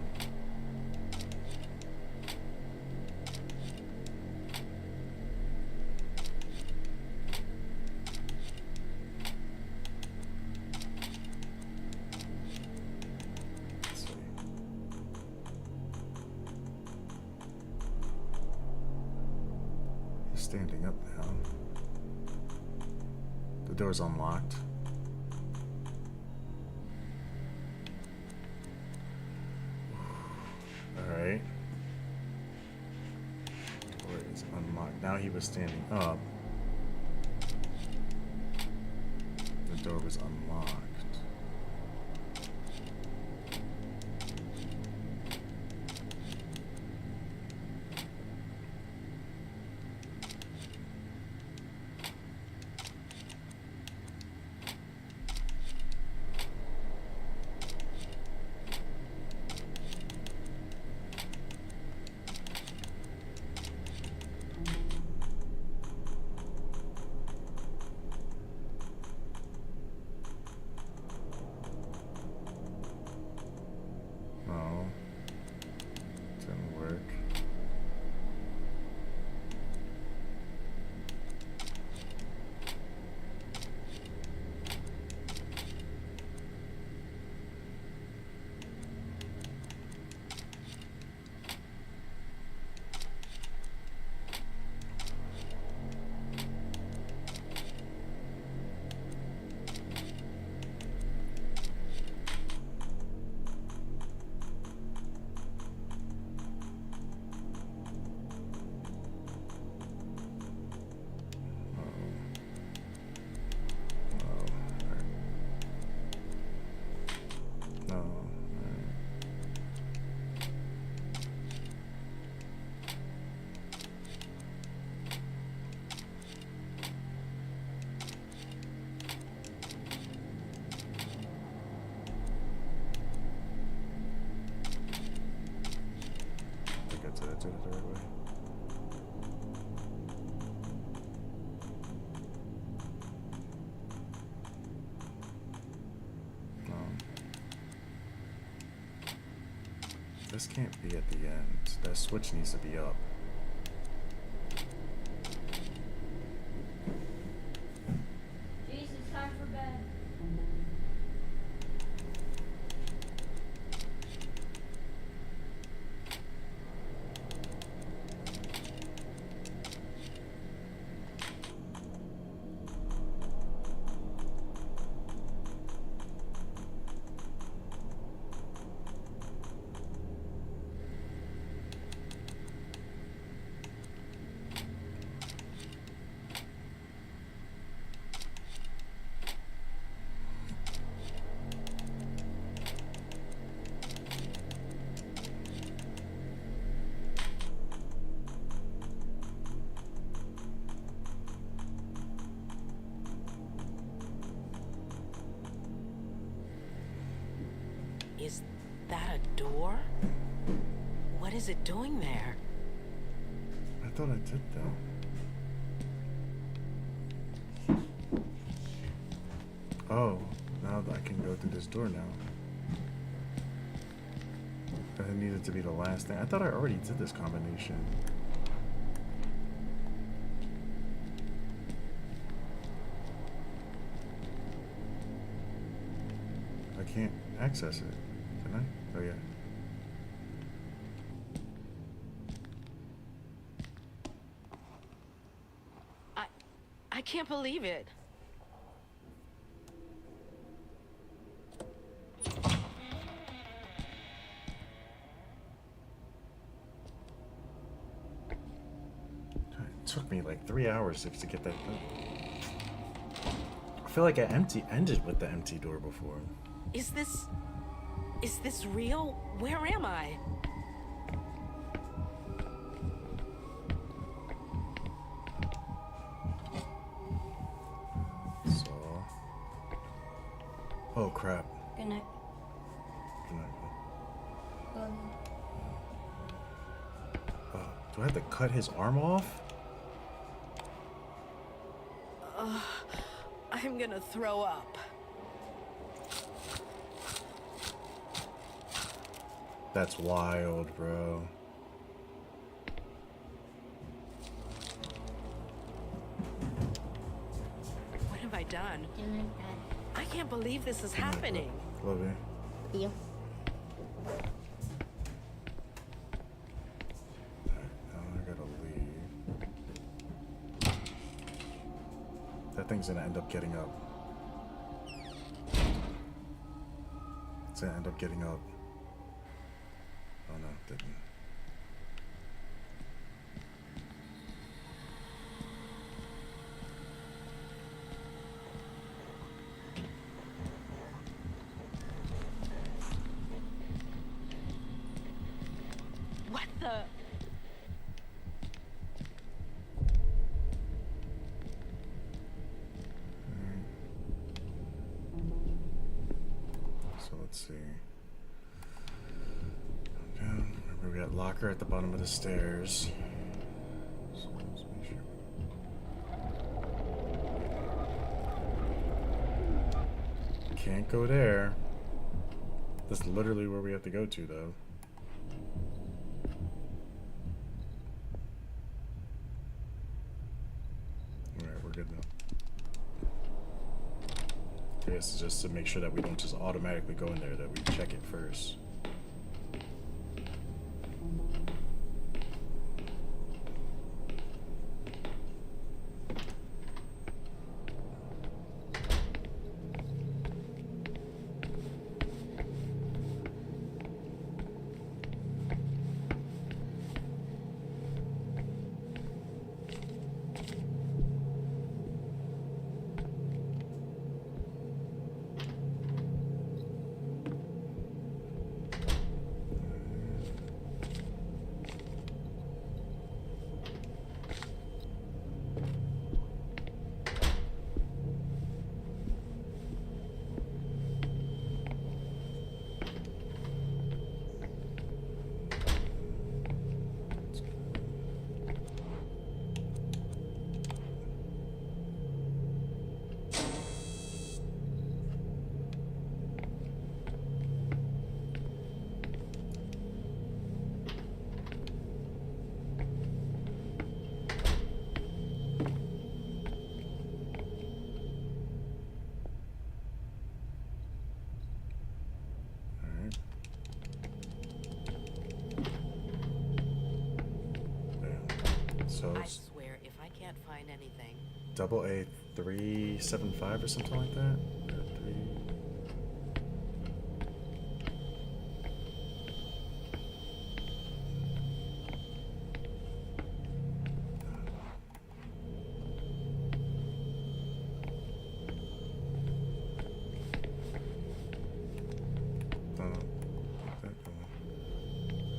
standing up now. The door's unlocked. Alright. Door is unlocked. Now he was standing up. The door was unlocked. No. Didn't work. No. I think I did it the right way. No. This can't be at the end. That switch needs to be up. Jeez, it's time for bed. Is that a door? What is it doing there? I thought I did that. Oh, now I can go through this door now. That needed to be the last thing. I thought I already did this combination. I can't access it. Can I? Oh yeah. I can't believe it. It took me like 3 hours to get that done. I feel like I ended with the empty door before. Is this real? Where am I? So. Oh crap. Good night. Good night. Love you. Do I have to cut his arm off? I'm gonna throw up. That's wild, bro. What have I done? Good night, Dad. I can't believe this is happening. Love you. See you. Now I gotta leave. thing's gonna end up getting up. It's gonna end up getting up. Oh no, it didn't. What the? So let's see. Down. Remember, we got locker at the bottom of the stairs. So let's make sure. Can't go there. That's literally where we have to go to, though. Alright, we're good now. I guess just to make sure that we don't just automatically go in there, that we check it first. Alright. Bam. So I it's swear, if I can't find anything, double A 375 or something like that? Or three.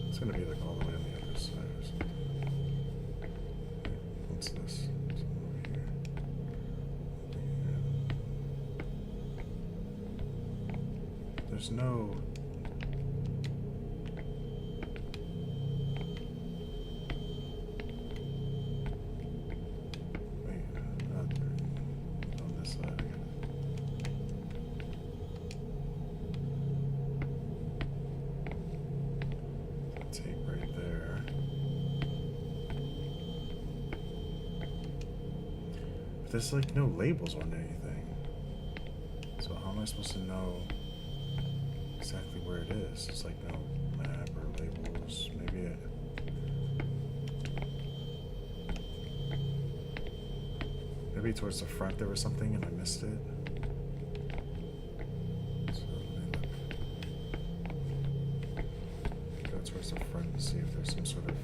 It's gonna be like all the way on the other side or something. What's this? It's over here. There's no. Wait, not there. On this side, I got tape right there. But there's like no labels on anything. So how am I supposed to know exactly where it is? It's like no map or labels. Maybe it. Maybe towards the front there was something and I missed it. So let me look. Go towards the front and see if there's some sort of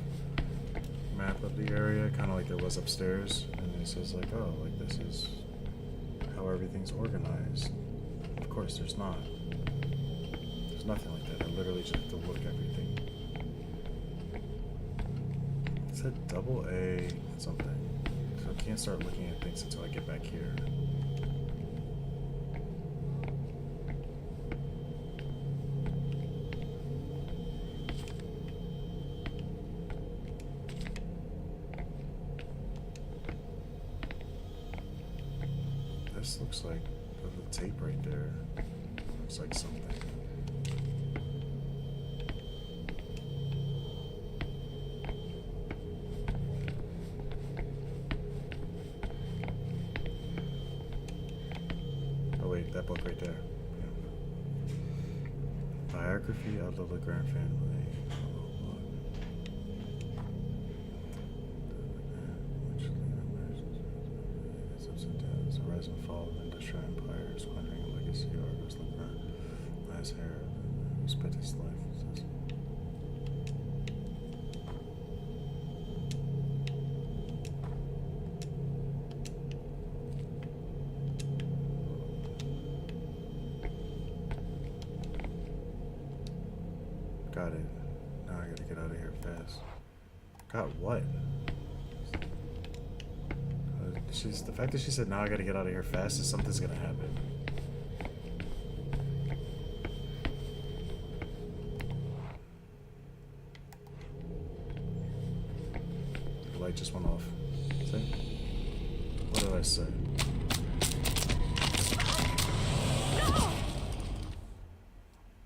map of the area, kind of like there was upstairs. And it says like, oh, like this is how everything's organized. Of course, there's not. There's nothing like that. I literally just have to look everything. It said double A something. So I can't start looking at things until I get back here. This looks like the tape right there. Looks like something. Oh wait, that book right there. Yeah. Biography of the Legrand family. Which It's the rise and fall of the Industrial Empire, squandering a legacy of Argos Levant. Last hair, who spent his life. Got it. Now I gotta get out of here fast. Got what? She's the fact that she said now I gotta get out of here fast is something's gonna happen. The light just went off. See? What did I say?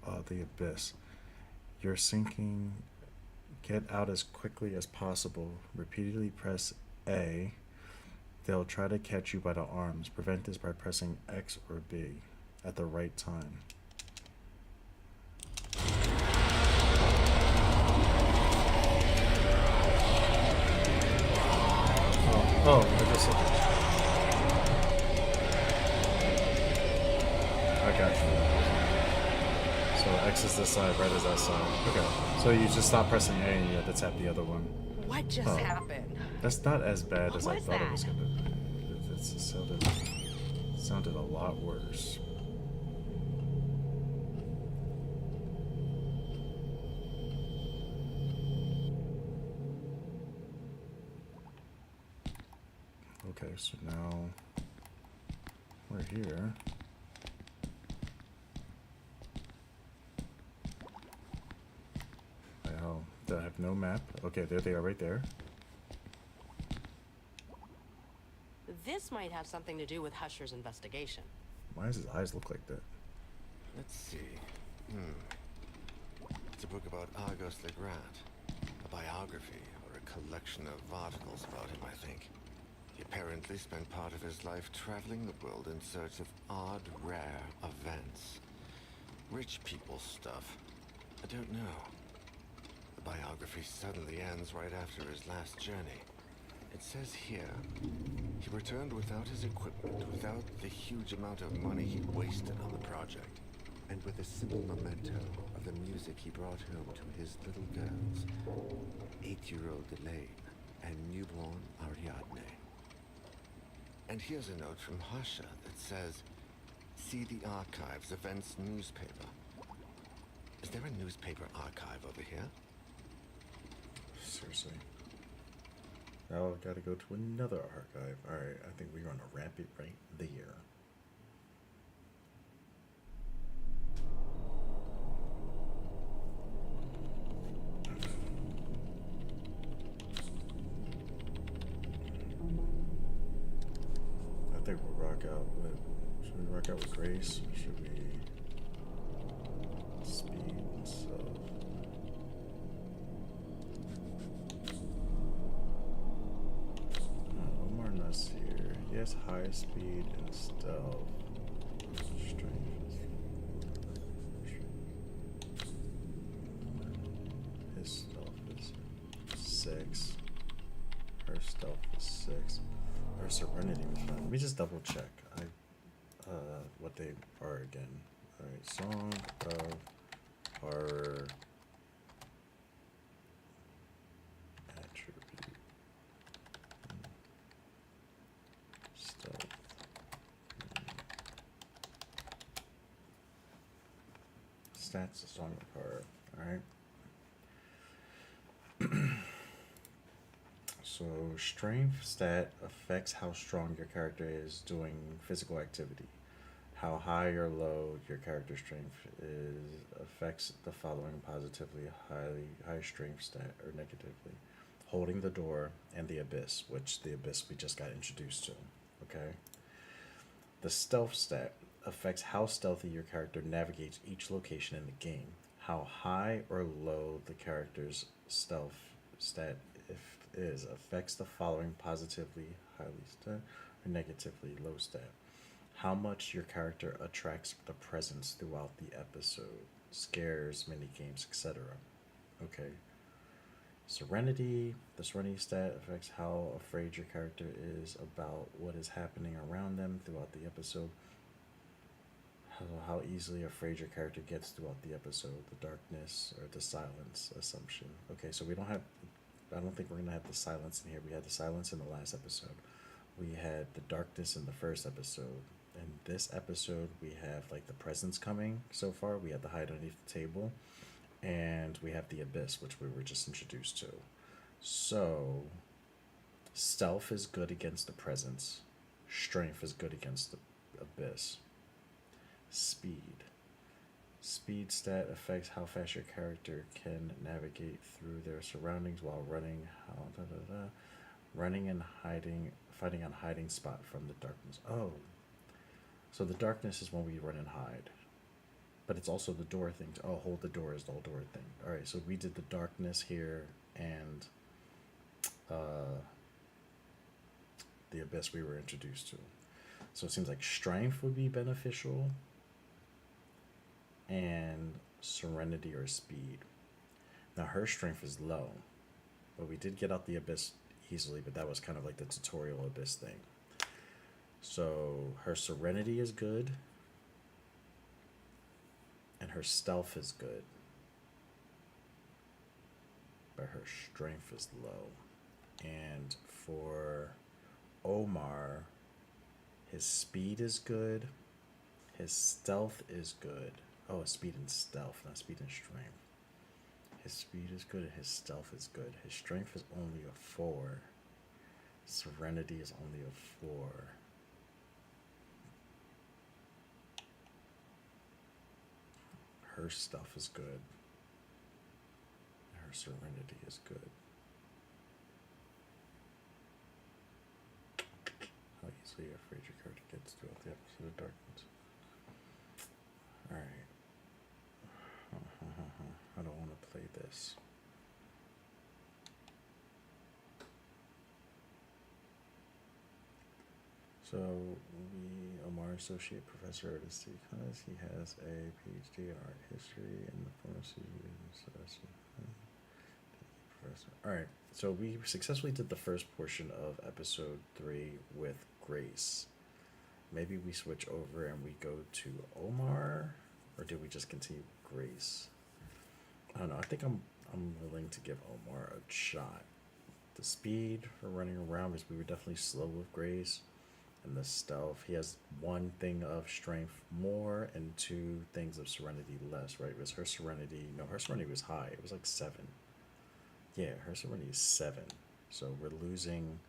Oh, the abyss. You're sinking. Get out as quickly as possible. Repeatedly press A. They'll try to catch you by the arms. Prevent this by pressing X or B at the right time. Oh, I just... I got you. So X is this side, right is that side. Okay. So you just stop pressing A and you have to tap the other one. What just happened? That's not as bad as What I was thought it was that? gonna be. It sounded a lot worse. Okay, so now we're here. Wow, I have no map. Okay, there they are right there. This might have something to do with Husher's investigation. Why does his eyes look like that? Let's see. It's a book about Argos le Grand. A biography, or a collection of articles about him, I think. He apparently spent part of his life traveling the world in search of odd, rare events. Rich people stuff. I don't know. The biography suddenly ends right after his last journey. It says here, he returned without his equipment, without the huge amount of money he wasted on the project, and with a simple memento of the music he brought home to his little girls, 8-year-old Elaine and newborn Ariadne. And here's a note from Hasha that says, see the archives, events newspaper. Is there a newspaper archive over here? Seriously. Now I've got to go to another archive. Alright, I think we're going to wrap it right there. I think we'll rock out with... Should we rock out with Grace? Or should we... Speed and stuff? Here. He has high speed and stealth. Strength. His stealth is 6. Her stealth is 6. Her serenity was 5. Let me just double check. What they are again. Alright, Song of Horror. Stats, Song of Horror. Alright. So, strength stat affects how strong your character is doing physical activity. How high or low your character strength is affects the following positively: high strength stat or negatively. Holding the door and the abyss, which the abyss we just got introduced to. Okay. The stealth stat affects how stealthy your character navigates each location in the game. How high or low the character's stealth stat is affects the following: positively highly stat or negatively low stat. How much your character attracts the presence throughout the episode, scares, minigames, etc. Okay. Serenity. The Serenity stat affects how afraid your character is about what is happening around them throughout the episode. How easily afraid your character gets throughout the episode. The darkness or the silence assumption. Okay, so we don't have. I don't think we're gonna have the silence in here. We had the silence in the last episode. We had the darkness in the first episode. In this episode, we have like the presence coming so far. We have the hide underneath the table. And we have the abyss, which we were just introduced to. So, stealth is good against the presence. Strength is good against the abyss. Speed. Speed stat affects how fast your character can navigate through their surroundings while running. Running and hiding, finding a hiding spot from the darkness. Oh, so the darkness is when we run and hide. But it's also the door thing. Oh, hold the door is the whole door thing. All right, so we did the darkness here and the abyss we were introduced to. So it seems like strength would be beneficial and serenity or speed. Now her strength is low, but we did get out the abyss easily, but that was kind of like the tutorial abyss thing. So her serenity is good. And her stealth is good. But her strength is low. And for Omar, his speed is good. His stealth is good. Oh, speed and stealth, not speed and strength. His speed is good and his stealth is good. His strength is only a 4. Serenity is only a 4. Her stuff is good. Her serenity is good. How easily afraid your character gets throughout the episode of darkness. Alright. I don't want to play this. So, Omar Associate Professor of Artist because he has a PhD in art history and the pharmaceutical professor. Alright, so we successfully did the first portion of episode 3 with Grace. Maybe we switch over and we go to Omar, or do we just continue with Grace? I don't know. I think I'm willing to give Omar a shot. The speed for running around, because we were definitely slow with Grace. And the stealth, he has 1 thing of strength more and 2 things of serenity less, right? It was her serenity, no, her serenity was high. It was like 7. Yeah, her serenity is 7. So we're losing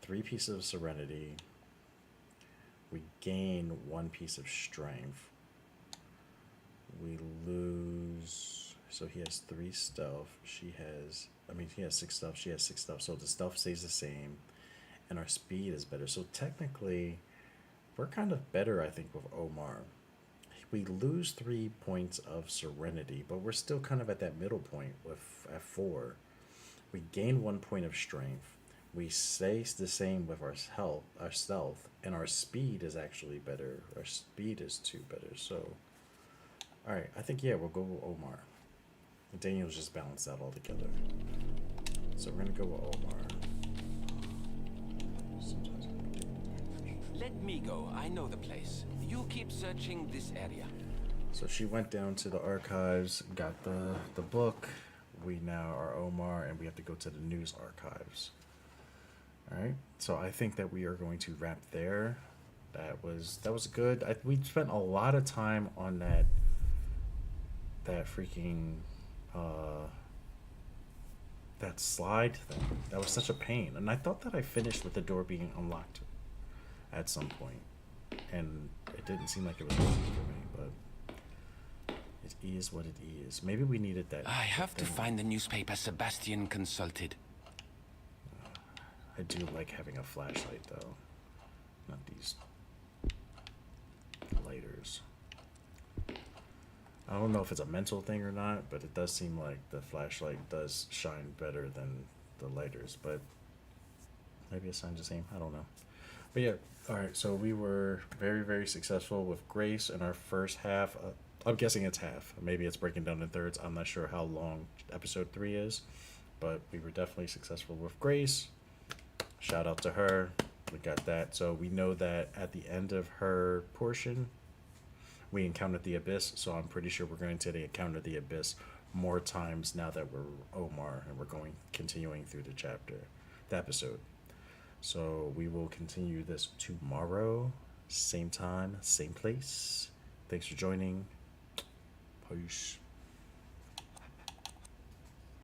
3 pieces of serenity. We gain 1 piece of strength. We lose, so he has 3 stealth. He has 6 stealth. She has 6 stealth. So the stealth stays the same. And our speed is better. So technically, we're kind of better, I think, with Omar. We lose 3 points of serenity, but we're still kind of at that middle point at 4. We gain 1 point of strength. We stay the same with our stealth, and our speed is actually better. Our speed is 2 better. So, all right, I think, yeah, we'll go with Omar. Daniel's just balanced out all together. So we're going to go with Omar. Let me go. I know the place. You keep searching this area. So she went down to the archives, got the book. We now are Omar, and we have to go to the news archives. All right. So I think that we are going to wrap there. That was good. We spent a lot of time on that freaking that slide thing. That was such a pain, and I thought that I finished with the door being unlocked at some point, and it didn't seem like it was working for me, but it is what it is. Maybe we needed that. I have to find the newspaper Sebastian consulted. I do like having a flashlight, though. Not these lighters. I don't know if it's a mental thing or not, but it does seem like the flashlight does shine better than the lighters, but maybe it signs the same. I don't know. But yeah, all right, so we were very, very successful with Grace in our first half. I'm guessing it's half. Maybe it's breaking down in thirds. I'm not sure how long episode 3 is. but we were definitely successful with Grace. Shout out to her. We got that. So we know that at the end of her portion, we encountered the Abyss. So I'm pretty sure we're going to encounter the Abyss more times now that we're Omar and we're continuing through the episode. So we will continue this tomorrow, same time, same place. Thanks for joining. Peace.